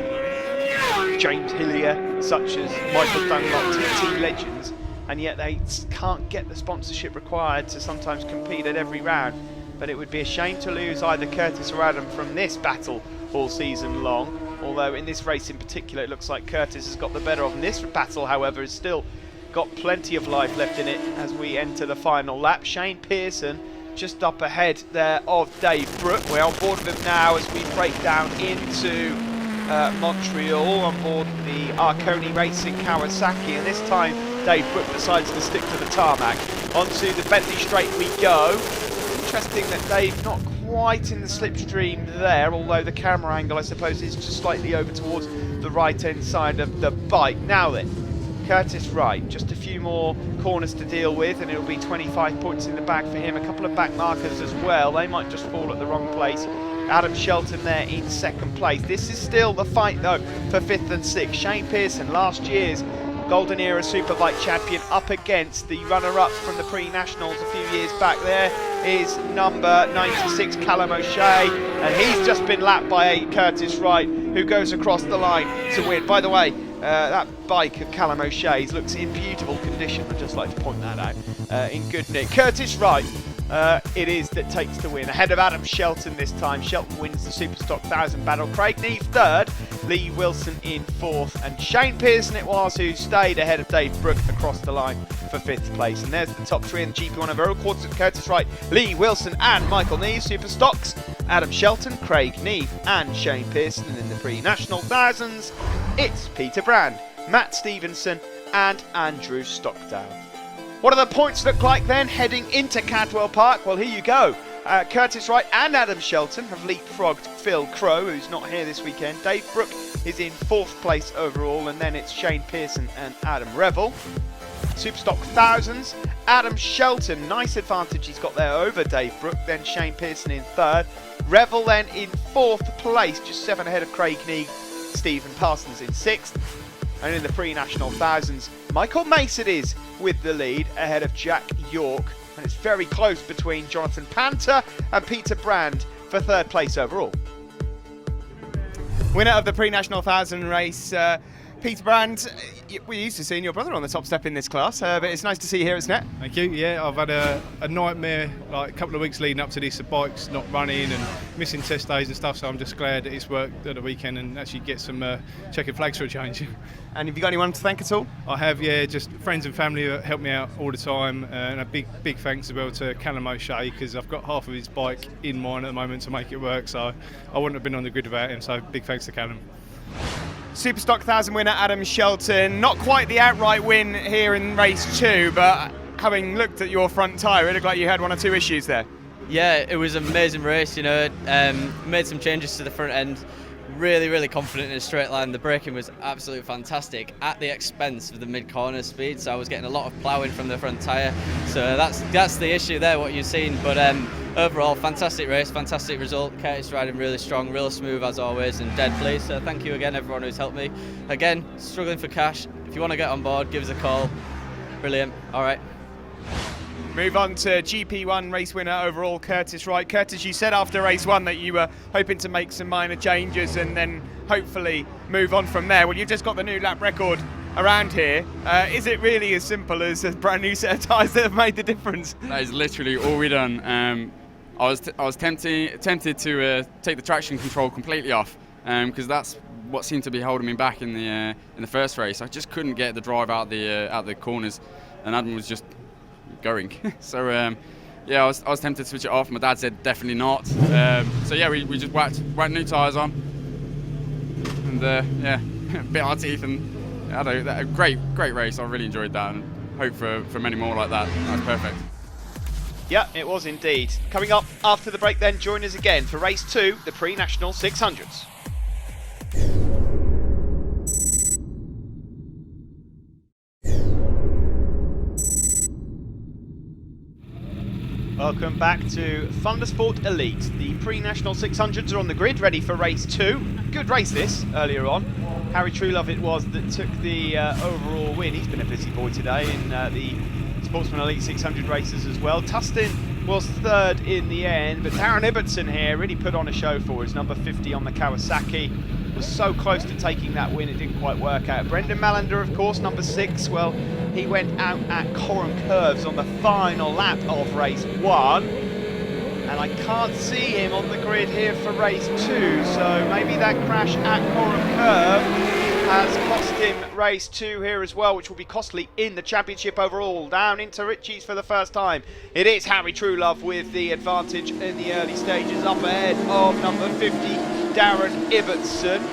James Hillier, such as Michael Dunlop, TT legends, and yet they can't get the sponsorship required to sometimes compete at every round. But it would be a shame to lose either Curtis or Adam from this battle all season long. Although in this race in particular, it looks like Curtis has got the better of them. This battle, however, has still got plenty of life left in it as we enter the final lap. Shane Pearson just up ahead there of Dave Brook. We're on board with him now as we break down into Montreal on board the Arconi Racing Kawasaki, and this time Dave Brook decides to stick to the tarmac. Onto the Bentley straight we go. Interesting that Dave not quite in the slipstream there, although the camera angle I suppose is just slightly over towards the right hand side of the bike. Now then, Curtis Wright, just a few more corners to deal with and it'll be 25 points in the bag for him. A couple of back markers as well, they might just fall at the wrong place. Adam Shelton there in 2nd place. This is still the fight though for 5th and 6th. Shane Pearson, last year's Golden Era Superbike champion, up against the runner-up from the pre-nationals a few years back. There is number 96 Callum O'Shea, and he's just been lapped by Curtis Wright, who goes across the line to win. By the way, that bike of Callum O'Shea's looks in beautiful condition. I'd just like to point that out. In good nick. Curtis Wright it is that takes the win. Ahead of Adam Shelton this time. Shelton wins the Superstock 1000 battle. Craig Neave third, Lee Wilson in fourth, and Shane Pearson it was who stayed ahead of Dave Brook across the line for fifth place. And there's the top three in the GP1 and Superstock: Curtis Wright, Lee Wilson and Michael Neave. Superstocks: Adam Shelton, Craig Neave and Shane Pearson. And in the pre-national thousands, it's Peter Brand, Matt Stevenson and Andrew Stockdale. What do the points look like then heading into Cadwell Park? Well, here you go. Curtis Wright and Adam Shelton have leapfrogged Phil Crow, who's not here this weekend. Dave Brook is in fourth place overall, and then it's Shane Pearson and Adam Revel. Superstock thousands, Adam Shelton, nice advantage he's got there over Dave Brook, then Shane Pearson in third. Revel then in fourth place, just 7 ahead of Craig Neave. Stephen Parsons in sixth. And in the pre-national thousands, Michael Mason is with the lead ahead of Jack York. And it's very close between Jonathan Panter and Peter Brand for third place overall. Winner of the pre-national 1000 race, Peter Brand. We're used to seeing your brother on the top step in this class, but it's nice to see you here at Snet. Thank you. Yeah, I've had a nightmare like a couple of weeks leading up to this. The bike's not running and missing test days and stuff, so I'm just glad that it's worked at the weekend and actually get some checkered flags for a change. And have you got anyone to thank at all? I have, yeah, just friends and family that help me out all the time, and a big thanks as well to Callum O'Shea, because I've got half of his bike in mine at the moment to make it work, so I wouldn't have been on the grid without him, so big thanks to Callum. Superstock 1000 winner Adam Shelton, not quite the outright win here in race 2, but having looked at your front tyre, it looked like you had 1 or 2 issues there. Yeah, it was an amazing race, you know. Made some changes to the front end. Really confident in a straight line. The braking was absolutely fantastic at the expense of the mid-corner speed, so I was getting a lot of ploughing from the front tyre. So that's the issue there, what you've seen. But overall, fantastic race, fantastic result. Curtis riding really strong, real smooth as always, and dead pleased. So thank you again, everyone who's helped me. Again, struggling for cash. If you want to get on board, give us a call. Brilliant. All right. Move on to GP1 race winner overall, Curtis Wright. Curtis, you said after race 1 that you were hoping to make some minor changes and then hopefully move on from there. Well, you've just got the new lap record around here. Is it really as simple as a brand new set of tyres that have made the difference? That is literally all we done. I was tempted to take the traction control completely off, because that's what seemed to be holding me back in the first race. I just couldn't get the drive out the corners, and Adam was just going. So yeah, I was tempted to switch it off. My dad said definitely not. So yeah, we just whacked new tyres on, and yeah, bit our teeth, and had a great race. I really enjoyed that, and hope for many more like that. That's perfect. Yeah, it was indeed. Coming up after the break then, join us again for race 2, the pre-national 600s. Welcome back to Thundersport Elite. The pre-national 600s are on the grid, ready for race 2. Good race this, earlier on. Harry Truelove it was that took the overall win. He's been a busy boy today in the Sportsman Elite 600 races as well. Tustin was third in the end, but Darren Ibbotson here really put on a show for us. Number 50 on the Kawasaki. Was so close to taking that win, it didn't quite work out. Brendan Malander, of course, number 6, well, he went out at Coram Curves on the final lap of race 1. And I can't see him on the grid here for race 2, so maybe that crash at Coram Curve has cost him race 2 here as well, which will be costly in the championship overall. Down into Ritchie's for the first time. It is Harry Truelove with the advantage in the early stages, up ahead of number 50, Darren Ibbotson.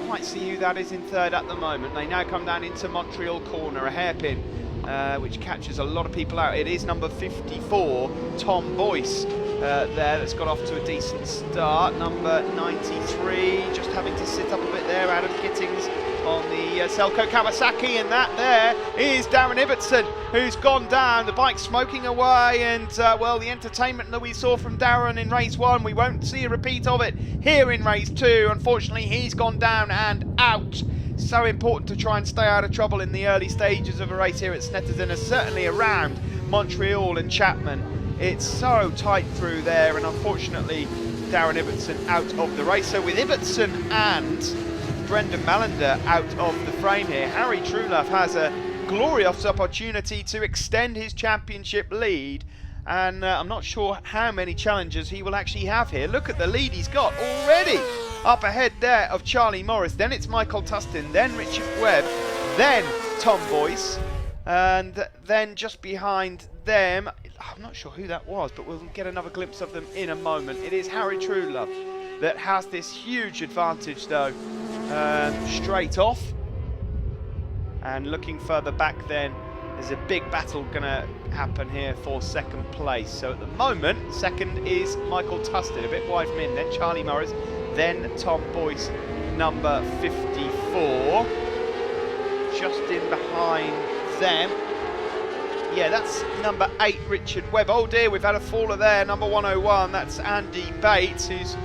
Quite see who that is in third at the moment. They now come down into Montreal corner, a hairpin, which catches a lot of people out. It is number 54, Tom Boyce, there that's got off to a decent start. Number 93, just having to sit up a bit there, Adam Gittings on the Selco Kawasaki, and that there is Darren Ibbotson, who's gone down. The bike smoking away, and well, the entertainment that we saw from Darren in race 1, we won't see a repeat of it here in race 2. Unfortunately, he's gone down and out. So important to try and stay out of trouble in the early stages of a race here at Snetterton, and certainly around Montreal and Chapman. It's so tight through there, and unfortunately Darren Ibbotson out of the race. So with Ibbotson and Brendan Malander out of the frame here, Harry Truelove has a glorious opportunity to extend his championship lead and I'm not sure how many challengers he will actually have here. Look at the lead he's got already. Up ahead there of Charlie Morris, then it's Michael Tustin, then Richard Webb, then Tom Boyce, and then just behind them, I'm not sure who that was, but we'll get another glimpse of them in a moment. It is Harry Truelove that has this huge advantage though, straight off. And looking further back then, there's a big battle going to happen here for second place. So at the moment, second is Michael Tustin, a bit wide from him, then Charlie Morris, then Tom Boyce, number 54. Just in behind them. Yeah, that's number 8, Richard Webb. Oh dear, we've had a faller there, number 101. That's Andy Bates, who's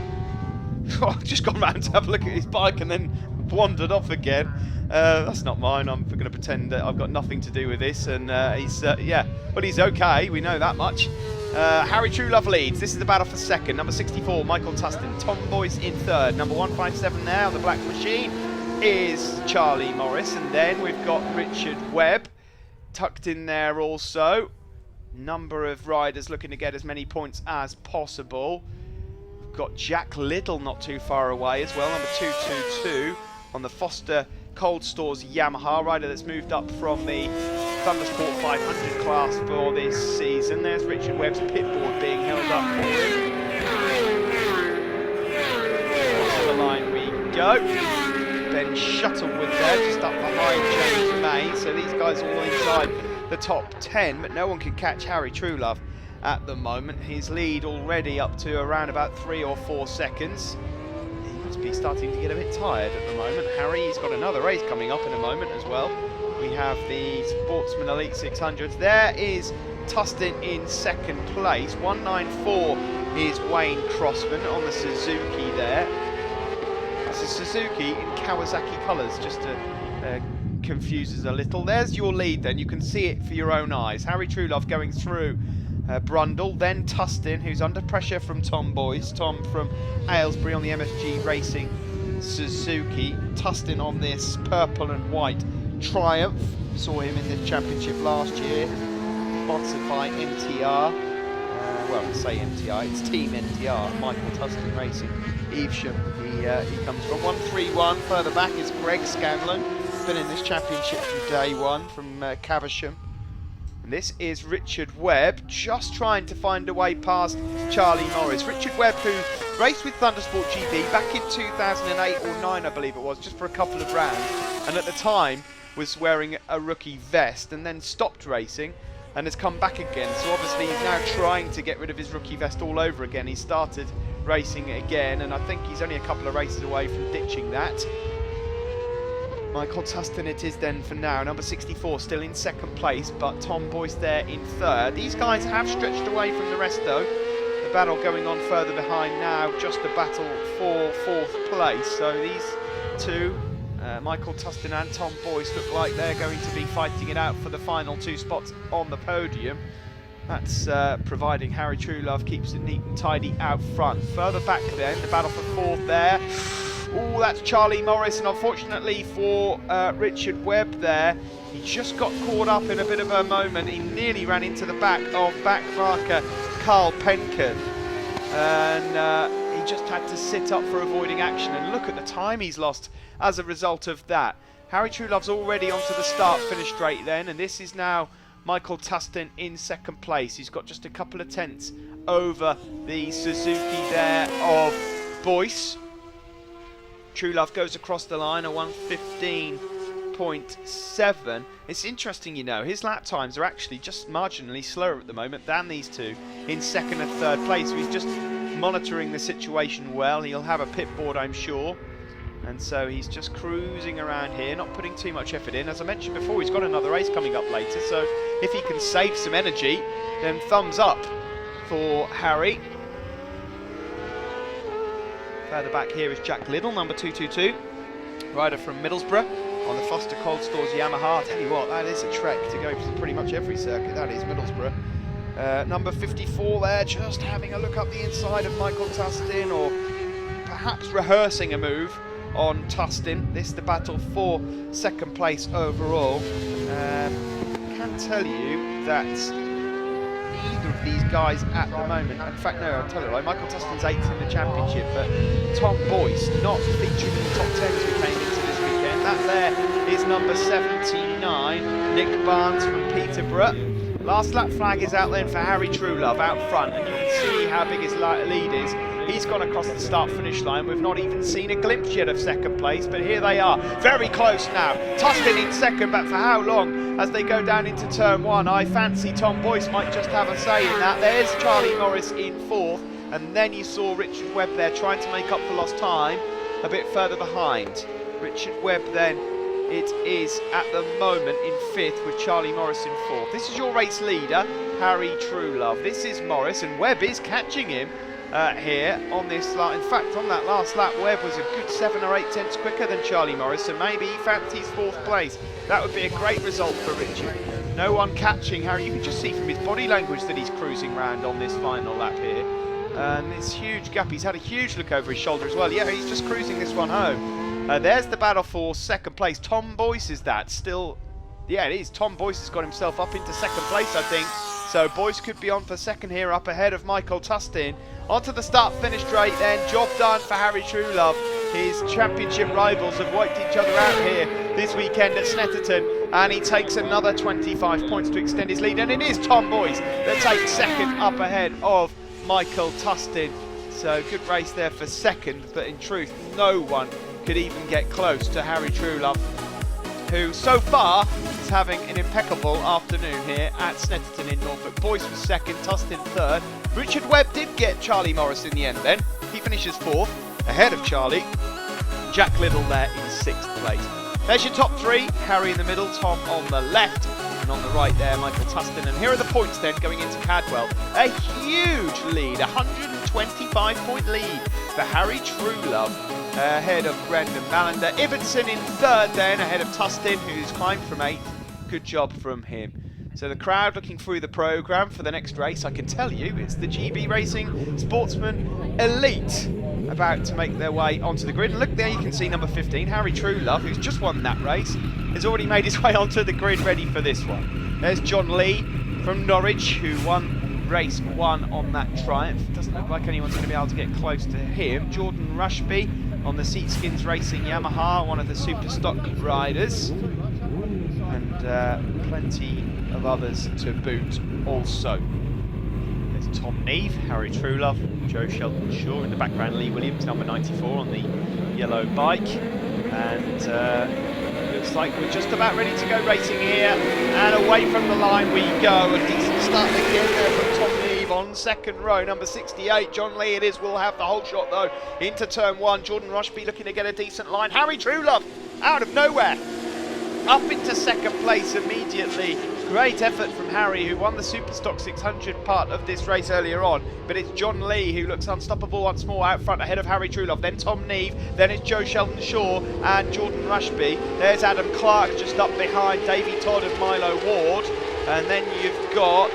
just gone round to have a look at his bike and then wandered off again. That's not mine. I'm going to pretend that I've got nothing to do with this. And he's, yeah, but he's okay. We know that much. Harry Truelove leads. This is the battle for second. Number 64, Michael Tustin. Tom Boyce in third. Number 157 now, the Black Machine, is Charlie Morris. And then we've got Richard Webb tucked in there also. Number of riders looking to get as many points as possible. We've got Jack Little not too far away as well, number 222 on the Foster Cold Stores Yamaha, rider that's moved up from the Thundersport 500 class for this season. There's Richard Webb's pitboard being held up for him. Across the line we go. Then Shuttlewood there, just up behind James May. So these guys are all inside the top 10, but no one can catch Harry Truelove at the moment. His lead already up to around about 3 or 4 seconds. He must be starting to get a bit tired at the moment. Harry's got another race coming up in a moment as well. We have the Sportsman Elite 600s. There is Tustin in second place. 194 is Wayne Crossman on the Suzuki there. It's a Suzuki in Kawasaki colours, just to confuse us a little. There's your lead then, you can see it for your own eyes. Harry Truelove going through Brundle, then Tustin, who's under pressure from Tom Boyce. Tom from Aylesbury on the MSG Racing Suzuki. Tustin on this purple and white Triumph. Saw him in the championship last year, sponsored by MTR. Well, I say MTR, it's Team MTR, Michael Tustin Racing, Evesham. He comes from 131. Further back is Greg Scanlon, been in this championship from day one, from Caversham. And this is Richard Webb, just trying to find a way past Charlie Morris. Richard Webb, who raced with Thundersport GP back in 2008 or 9, I believe it was, just for a couple of rounds, and at the time was wearing a rookie vest, and then stopped racing and has come back again. So obviously he's now trying to get rid of his rookie vest all over again. He started racing again, and I think he's only a couple of races away from ditching that. Michael Tustin it is then for now, number 64 still in second place, but Tom Boyce there in third. These guys have stretched away from the rest though. The battle going on further behind now, just a battle for fourth place. So these two, Michael Tustin and Tom Boyce, look like they're going to be fighting it out for the final 2 spots on the podium. That's providing Harry Truelove keeps it neat and tidy out front. Further back then, the battle for fourth there. Oh, that's Charlie Morris, and unfortunately for Richard Webb there, he just got caught up in a bit of a moment. He nearly ran into the back of backmarker Carl Penken, and he just had to sit up for avoiding action. And look at the time he's lost as a result of that. Harry Truelove's already onto the start-finish straight then, and this is now Michael Tustin in second place. He's got just a couple of tenths over the Suzuki there of Boyce. Truelove goes across the line, a 1:15.7. It's interesting, you know, his lap times are actually just marginally slower at the moment than these two in second and third place. So he's just monitoring the situation well. He'll have a pit board, I'm sure. And so he's just cruising around here, not putting too much effort in. As I mentioned before, he's got another race coming up later, so if he can save some energy, then thumbs up for Harry. Further back here is Jack Little, number 222, rider from Middlesbrough on the Foster Cold Stores Yamaha. I tell you what, that is a trek to go to pretty much every circuit, that is Middlesbrough. Number 54 there, just having a look up the inside of Michael Tustin, or perhaps rehearsing a move on Tustin. This is the battle for second place overall. Can tell you that either of these guys at the moment. In fact, no, I'll tell you, Michael Tustin's 8th in the championship, but Tom Boyce not featured in the top 10 as we came into this weekend. That there is number 79, Nick Barnes from Peterborough. Last lap flag is out then for Harry Truelove out front, and you can see how big his lead is. He's gone across the start-finish line. We've not even seen a glimpse yet of second place, but here they are, very close now. Tustin in second, but for how long? As they go down into turn one, I fancy Tom Boyce might just have a say in that. There's Charlie Morris in fourth, and then you saw Richard Webb there trying to make up for lost time a bit further behind. Richard Webb then, it is at the moment in fifth with Charlie Morris in fourth. This is your race leader, Harry Truelove. This is Morris, and Webb is catching him here on this lap. In fact, on that last lap, Webb was a good 7 or 8 tenths quicker than Charlie Morris, so maybe he fancies fourth place. That would be a great result for Richard. No one catching Harry. You can just see from his body language that he's cruising around on this final lap here. And this huge gap, he's had a huge look over his shoulder as well. Yeah, he's just cruising this one home. There's the battle for second place. Tom Boyce is that still. Yeah, it is. Tom Boyce has got himself up into second place, I think. So Boyce could be on for second here, up ahead of Michael Tustin. Onto the start-finish straight then. Job done for Harry Truelove. His championship rivals have wiped each other out here this weekend at Snetterton, and he takes another 25 points to extend his lead. And it is Tom Boyce that takes second, up ahead of Michael Tustin. So good race there for second, but in truth, no one could even get close to Harry Truelove, who so far is having an impeccable afternoon here at Snetterton in Norfolk. Boyce was second, Tustin third. Richard Webb did get Charlie Morris in the end then. He finishes fourth, ahead of Charlie. Jack Little there in sixth place. There's your top three. Harry in the middle, Tom on the left, and on the right there, Michael Tustin. And here are the points then going into Cadwell. A huge lead, 125-point lead for Harry Truelove, ahead of Brendan Mallender. Ibbotson in third then, ahead of Tustin, who's climbed from 8th. Good job from him. So the crowd looking through the programme for the next race, I can tell you, it's the GB Racing Sportsman Elite about to make their way onto the grid. And look there, you can see number 15, Harry Truelove, who's just won that race, has already made his way onto the grid ready for this one. There's John Lee from Norwich, who won race 1 on that Triumph. Doesn't look like anyone's going to be able to get close to him. Jordan Rushby on the Seatskins Racing Yamaha, one of the Superstock riders, and plenty of others to boot also. There's Tom Neve, Harry Truelove, Joe Sheldon-Shaw in the background, Lee Williams, number 94 on the yellow bike, and looks like we're just about ready to go racing here, and away from the line we go. A decent start again there from Tom Neve on second row, number 68, John Lee it is, will have the whole shot though into turn 1. Jordan Rushby looking to get a decent line. Harry Truelove out of nowhere up into second place immediately. Great effort from Harry, who won the Superstock 600 part of this race earlier on, but it's John Lee who looks unstoppable once more out front ahead of Harry Truelove, then Tom Neve, then it's Joe Sheldon-Shaw and Jordan Rushby. There's Adam Clark just up behind Davey Todd and Milo Ward, and then you've got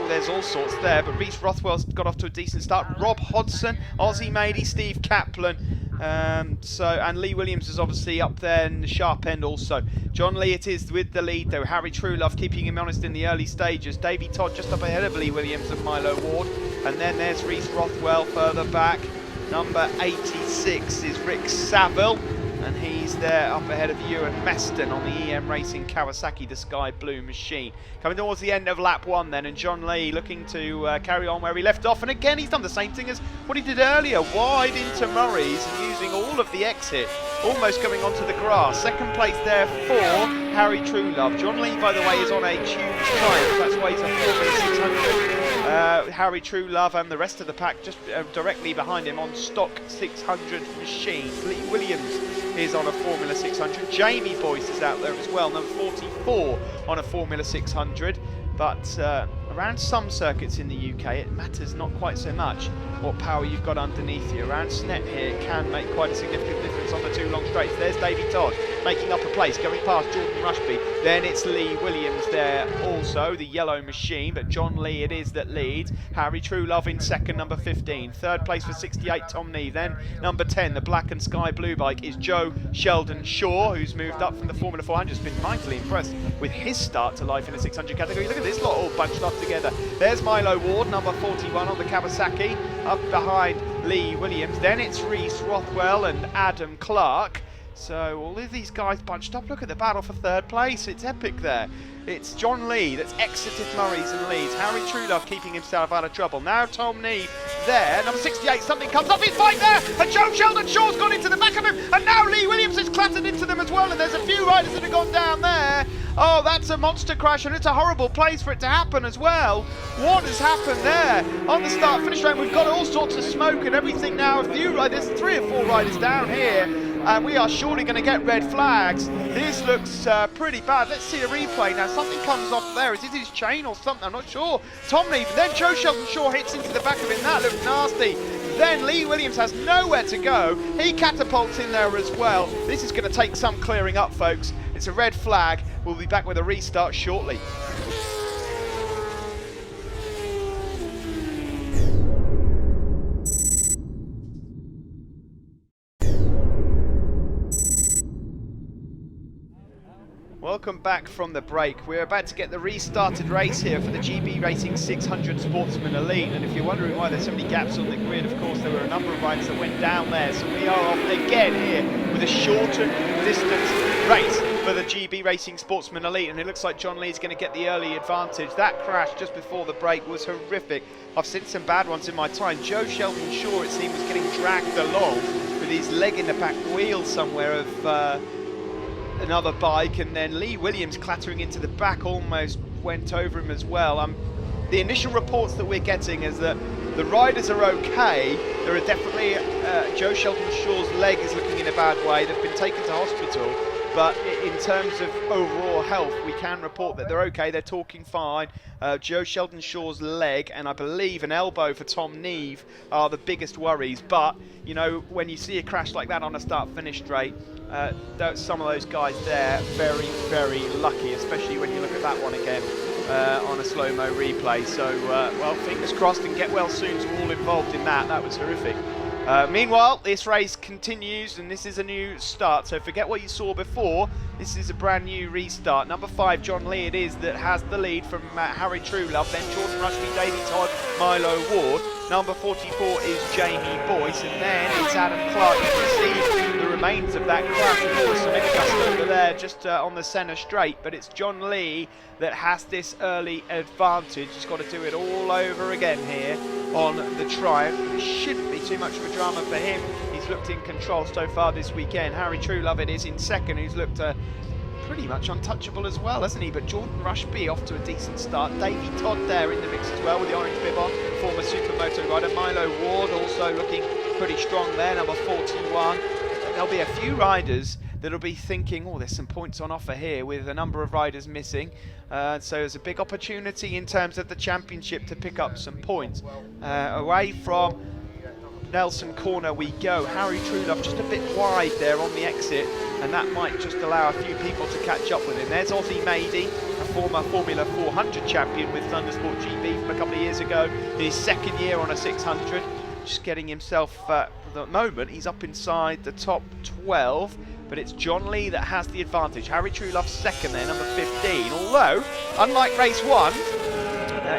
there's all sorts there, but Reece Rothwell's got off to a decent start. Rob Hodson, Aussie Matey, Steve Kaplan, and Lee Williams is obviously up there in the sharp end also. John Lee it is with the lead though. Harry Truelove keeping him honest in the early stages. Davey Todd just up ahead of Lee Williams and Milo Ward, and then there's Reece Rothwell further back. Number 86 is Rick Saville, and he's there up ahead of Ewan Meston on the EM Racing Kawasaki, the Sky Blue machine. Coming towards the end of lap 1 then, and John Lee looking to carry on where he left off, and again he's done the same thing as what he did earlier, wide into Murray's and using all of the exit, almost coming onto the grass. Second place there for Harry Truelove. John Lee, by the way, is on a Tubes Triumph, that's why he's a Formula 600. Harry Truelove and the rest of the pack just directly behind him on stock 600 machines. Lee Williams is on a Formula 600. Jamie Boyce is out there as well, number 44 on a Formula 600. But around some circuits in the UK, it matters not quite so much what power you've got underneath you. Around Snet here, it can make quite a significant difference on the 2 long straights. There's Davey Todd making up a place, going past Jordan Rushby. Then it's Lee Williams there also, the yellow machine, but John Lee it is that leads. Harry Truelove in second, number 15. Third place for 68, Tom Neve. Then number 10, the black and sky blue bike, is Joe Sheldon Shaw, who's moved up from the Formula 400. Has been mightily impressed with his start to life in the 600 category. Look at this lot all bunched up together. There's Milo Ward, number 41 on the Kawasaki, up behind Lee Williams. Then it's Reese Rothwell and Adam Clark. So all of these guys bunched up. Look at the battle for third place. It's epic there. It's John Lee that's exited Murray's and leads. Harry Truelove keeping himself out of trouble. Now Tom Neve there. Number 68, something comes off his bike there. And Joe Sheldon Shaw's gone into the back of him. And now Lee Williams has clattered into them as well. And there's a few riders that have gone down there. Oh, that's a monster crash, and it's a horrible place for it to happen as well. What has happened there? On the start-finish line, we've got all sorts of smoke and everything now. A few riders, 3 or 4 riders down here. And we are surely going to get red flags. This looks pretty bad. Let's see a replay now. Something comes off there. Is it his chain or something? I'm not sure. Tom Neve, then Joe Sheldon Shaw hits into the back of him. That looks nasty. Then Lee Williams has nowhere to go. He catapults in there as well. This is going to take some clearing up, folks. It's a red flag. We'll be back with a restart shortly. Welcome back from the break. We're about to get the restarted race here for the GB Racing 600 Sportsman Elite. And if you're wondering why there's so many gaps on the grid, of course there were a number of riders that went down there. So we are off again here with a shortened distance race for the GB Racing Sportsman Elite. And it looks like John Lee's going to get the early advantage. That crash just before the break was horrific. I've seen some bad ones in my time. Joe Sheldon Shaw, it seemed, was getting dragged along with his leg in the back wheel somewhere of another bike, and then Lee Williams clattering into the back almost went over him as well. The initial reports that we're getting is that the riders are okay. There are definitely Joe Sheldon Shaw's leg is looking in a bad way. They've been taken to hospital, but in terms of overall health, we can report that they're okay. They're talking fine. Joe Sheldon Shaw's leg and I believe an elbow for Tom Neve are the biggest worries. But you know, when you see a crash like that on a start-finish straight, some of those guys there very, very lucky, especially when you look at that one again on a slow-mo replay. So, well, fingers crossed and get well soon to all involved in that. That was horrific. Meanwhile, this race continues and this is a new start, so forget what you saw before. This is a brand new restart. Number 5, John Lee it is that has the lead from Harry Truelove, then Jordan Rushby, Davey Todd, Milo Ward. Number 44 is Jamie Boyce, and then it's Adam Clark. You can see the remains of that crash with all the cement dust over there just on the centre straight, but it's John Lee that has this early advantage. He's got to do it all over again here on the Triumph. It shouldn't be too much of a drama for him. He's looked in control so far this weekend. Harry Truelove it is in second, who's looked pretty much untouchable as well, hasn't he? But Jordan Rushby off to a decent start. Davey Todd there in the mix as well with the orange bib on, former supermoto rider. Milo Ward also looking pretty strong there, number 41. There'll be a few riders that'll be thinking, oh, there's some points on offer here with a number of riders missing. So there's a big opportunity in terms of the championship to pick up some points. Away from Nelson Corner we go. Harry Truelove just a bit wide there on the exit, and that might just allow a few people to catch up with him. There's Ozzy Mady, a former Formula 400 champion with Thundersport GB from a couple of years ago, in his second year on a 600. Just getting himself, at the moment, he's up inside the top 12, but it's John Lee that has the advantage. Harry Truelove second there, number 15, although, unlike race 1,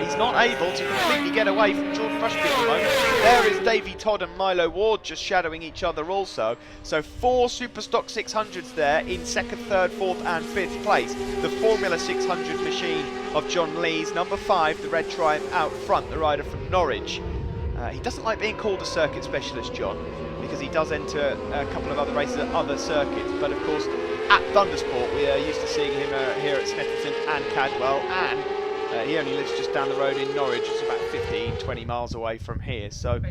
he's not able to completely get away from Jordan Rushby at the moment. There is Davey Todd and Milo Ward just shadowing each other also. So 4 Superstock 600s there in second, third, fourth and fifth place. The Formula 600 machine of John Lee's. Number 5, the Red Triumph out front, the rider from Norwich. He doesn't like being called a circuit specialist, John, because he does enter a couple of other races at other circuits. But of course, at Thundersport, we are used to seeing him here at Snetterton and Cadwell, and he only lives just down the road in Norwich. It's about 15-20 miles away from here, so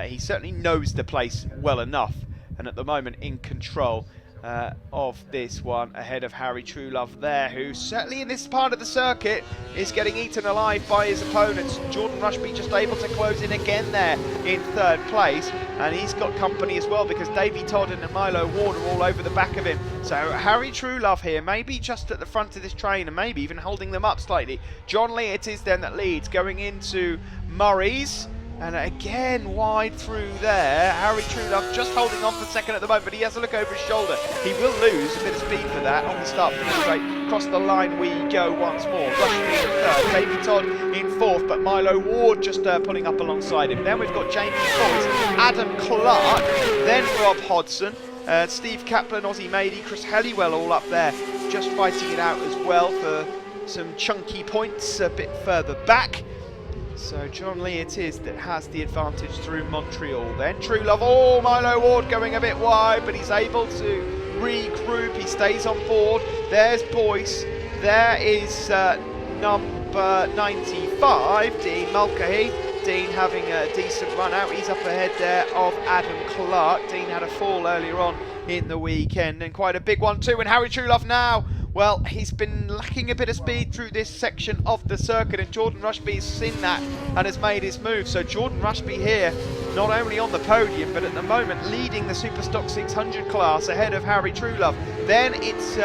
he certainly knows the place well enough, and at the moment in control. of this one, ahead of Harry Truelove there, who certainly in this part of the circuit is getting eaten alive by his opponents. Jordan Rushby just able to close in again there in third place, and he's got company as well because Davey Todd and Milo Ward are all over the back of him. So Harry Truelove here, maybe just at the front of this train and maybe even holding them up slightly. John Lee it is then that leads, going into Murray's. And again, wide through there. Harry Truelove just holding on for second at the moment, but he has a look over his shoulder. He will lose a bit of speed for that on the start finish straight. Across the line we go once more. Rushby in third, Davey Todd in fourth, but Milo Ward just pulling up alongside him. Then we've got Jamie Fox, Adam Clark, then Rob Hodson, Steve Kaplan, Ozzy Mady, Chris Helliwell all up there, just fighting it out as well for some chunky points a bit further back. So John Lee it is that has the advantage through Montreal. Then Truelove, oh, Milo Ward going a bit wide, but he's able to regroup. He stays on board. There's Boyce. There is number 95, Dean Mulcahy. Dean having a decent run out. He's up ahead there of Adam Clark. Dean had a fall earlier on in the weekend, and quite a big one too. And Harry Truelove now, well, he's been lacking a bit of speed through this section of the circuit, and Jordan Rushby's seen that and has made his move. So Jordan Rushby here, not only on the podium, but at the moment leading the Superstock 600 class ahead of Harry Truelove. Then it's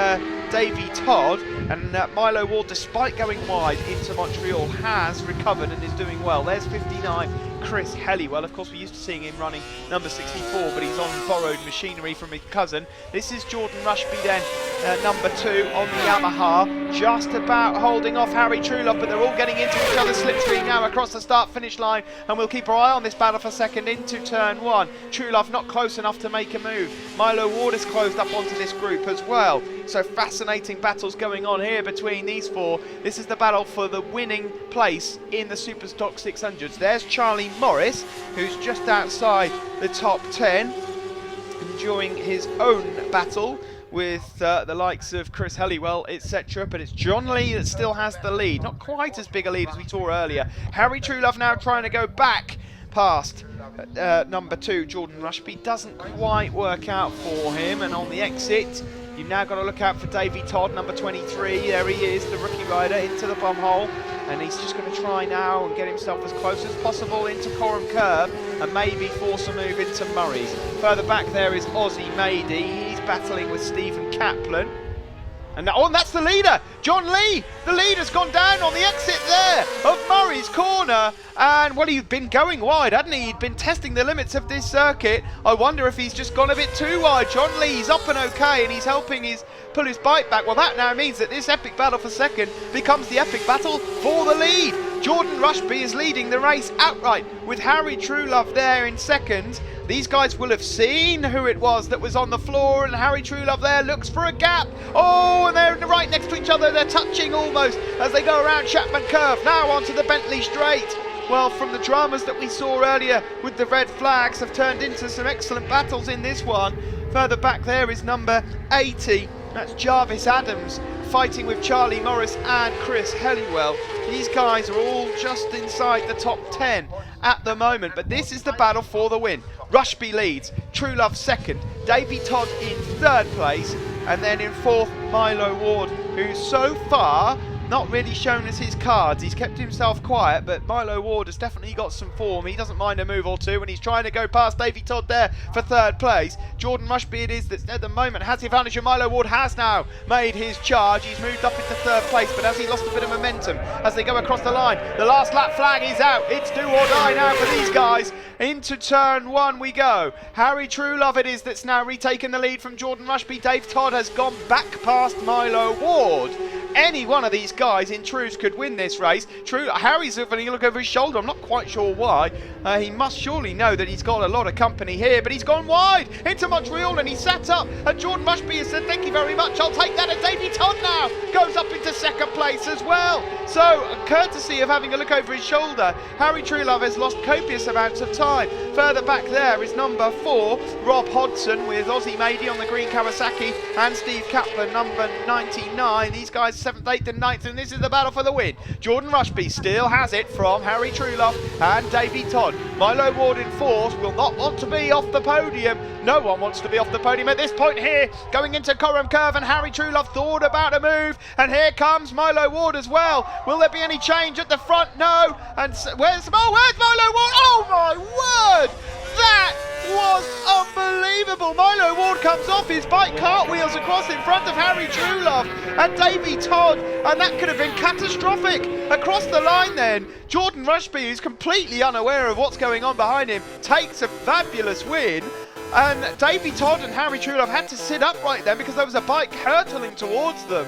Davey Todd, and Milo Ward, despite going wide into Montreal, has recovered and is doing well. There's 59, Chris Helliwell. Of course, we're used to seeing him running number 64, but he's on borrowed machinery from his cousin. This is Jordan Rushby then, number 2 on the Yamaha, just about holding off Harry Truelove, but they're all getting into each other's slipstream now across the start-finish line, and we'll keep our eye on this battle for second into turn 1. Truelove not close enough to make a move. Milo Ward is closed up onto this group as well. So fascinating battles going on here between these four. This is the battle for the winning place in the Superstock 600s. There's Charlie Morris, who's just outside the top 10, enjoying his own battle with the likes of Chris Helliwell, etc. But it's John Lee that still has the lead. Not quite as big a lead as we saw earlier. Harry Truelove now trying to go back past number 2, Jordan Rushby. Doesn't quite work out for him, and on the exit, you've now got to look out for Davey Todd, number 23. There he is, the rookie rider, into the bum hole. And he's just going to try now and get himself as close as possible into Coram Curve and maybe force a move into Murray's. Further back there is Ozzy Mady. He's battling with Stephen Kaplan. And that's the leader, John Lee. The lead has gone down on the exit there of Murray's corner. And, well, he'd been going wide, hadn't he? He'd been testing the limits of this circuit. I wonder if he's just gone a bit too wide. John Lee's up and okay, and he's helping pull his bike back. Well, that now means that this epic battle for second becomes the epic battle for the lead. Jordan Rushby is leading the race outright with Harry Truelove there in second. These guys will have seen who it was that was on the floor, and Harry Truelove there looks for a gap. Oh, and they're right next to each other. They're touching almost as they go around Chapman Curve. Now onto the Bentley Straight. Well, from the dramas that we saw earlier with the red flags have turned into some excellent battles in this one. Further back there is number 80. That's Jarvis Adams fighting with Charlie Morris and Chris Helliwell. These guys are all just inside the top 10 at the moment, but this is the battle for the win. Rushby leads, Truelove second, Davey Todd in third place, and then in fourth, Milo Ward, who's so far not really shown us his cards. He's kept himself quiet, but Milo Ward has definitely got some form. He doesn't mind a move or two, and he's trying to go past Davey Todd there for third place. Jordan Rushby it is that at the moment has the advantage, and Milo Ward has now made his charge. He's moved up into third place, but has he lost a bit of momentum as they go across the line? The last lap flag is out. It's do or die now for these guys. Into turn 1 we go. Harry Truelove it is that's now retaken the lead from Jordan Rushby. Dave Todd has gone back past Milo Ward. Any one of these guys in truth could win this race. Harry's having a look over his shoulder. I'm not quite sure why. He must surely know that he's got a lot of company here, but he's gone wide into Montreal, and he sat up, and Jordan Rushby has said thank you very much, I'll take that. And Davey Todd now goes up into second place as well. So courtesy of having a look over his shoulder, Harry Truelove has lost copious amounts of time. Further back there is number 4, Rob Hodson, with Ozzy Mady on the green Kawasaki and Steve Kaplan number 99. These guys 7th, 8th and 9th, and this is the battle for the win. Jordan Rushby still has it from Harry Truelove and Davey Todd. Milo Ward in 4th will not want to be off the podium. No one wants to be off the podium at this point here. Going into Coram Curve, and Harry Truelove thought about a move, and here comes Milo Ward as well. Will there be any change at the front? No. And where's Milo Ward? Oh my word! That was unbelievable. Milo Ward comes off his bike, cartwheels across in front of Harry Truelove and Davey Todd, and that could have been catastrophic. Across the line then, Jordan Rushby, who's completely unaware of what's going on behind him, takes a fabulous win. And Davey Todd and Harry Truelove had to sit upright then because there was a bike hurtling towards them.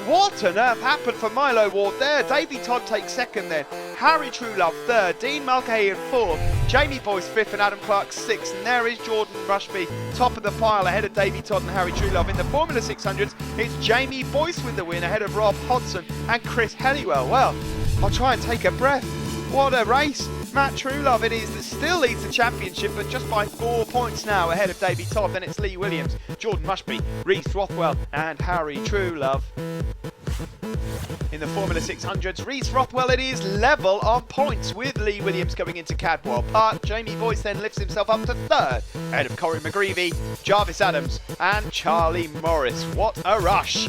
What on earth happened for Milo Ward there? Davey Todd takes 2nd then, Harry Truelove 3rd, Dean Mulcahy in 4th, Jamie Boyce 5th and Adam Clark 6th, and there is Jordan Rushby top of the pile ahead of Davey Todd and Harry Truelove. In the Formula 600s, it's Jamie Boyce with the win ahead of Rob Hodson and Chris Helliwell. Well, I'll try and take a breath. What a race. Matt Truelove it is that still leads the championship, but just by 4 points now ahead of Davey Todd. Then it's Lee Williams, Jordan Rushby, Reece Rothwell and Harry Truelove. In the Formula 600s, Reece Rothwell it is level of points with Lee Williams going into Cadwell Park. Jamie Boyce then lifts himself up to 3rd ahead of Corey McGreevy, Jarvis Adams and Charlie Morris. What a rush.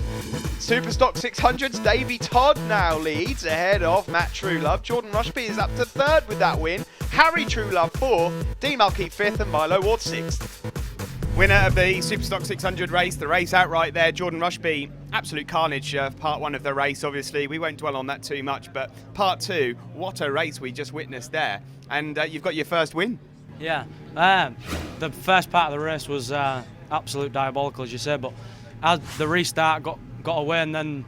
Superstock 600s, Davey Todd now leads ahead of Matt Truelove. Jordan Rushby is up to 3rd with that win. Harry Truelove 4th, Dean Mulcahy 5th and Milo Ward 6th. Winner of the Superstock 600 race, the race outright there, Jordan Rushby. Absolute carnage, part 1 of the race, obviously. We won't dwell on that too much, but part 2, what a race we just witnessed there. And you've got your first win. Yeah, the first part of the race was absolute diabolical, as you said, but as the restart got away, and then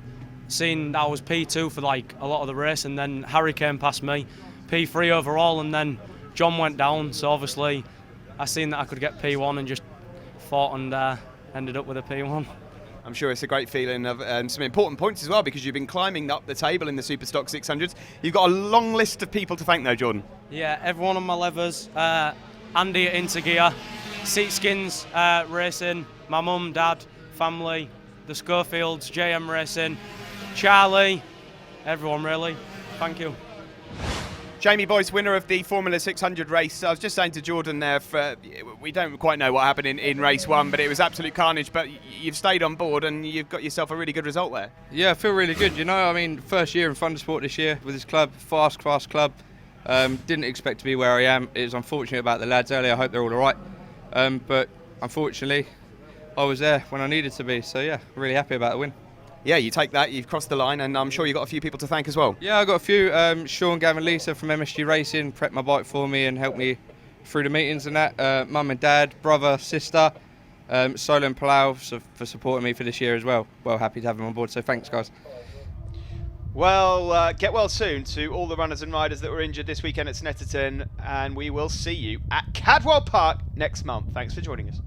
seeing that I was P2 for like a lot of the race, and then Harry came past me, P3 overall, and then John went down, so obviously I seen that I could get P1 and just fought and ended up with a P1. I'm sure it's a great feeling of some important points as well, because you've been climbing up the table in the Superstock 600s. You've got a long list of people to thank though, Jordan. Yeah, everyone on my levers, Andy at Intergear, Seatskins Racing, my mum, dad, family, the Schofields, JM Racing, Charlie, everyone really. Thank you. Jamie Boyce, winner of the Formula 600 race. I was just saying to Jordan there, we don't quite know what happened in race 1, but it was absolute carnage. But you've stayed on board and you've got yourself a really good result there. Yeah, I feel really good. You know, I mean, first year in Thundersport this year with this club, fast club. Didn't expect to be where I am. It was unfortunate about the lads earlier. I hope they're all alright. But unfortunately, I was there when I needed to be. So yeah, really happy about the win. Yeah, you take that, you've crossed the line, and I'm sure you've got a few people to thank as well. Yeah, I got a few. Sean, Gavin, Lisa from MSG Racing prepped my bike for me and helped me through the meetings and that. Mum and dad, brother, sister, Solo and Palau for supporting me for this year as well. Well, happy to have them on board, so thanks, guys. Well, get well soon to all the runners and riders that were injured this weekend at Snetterton, and we will see you at Cadwell Park next month. Thanks for joining us.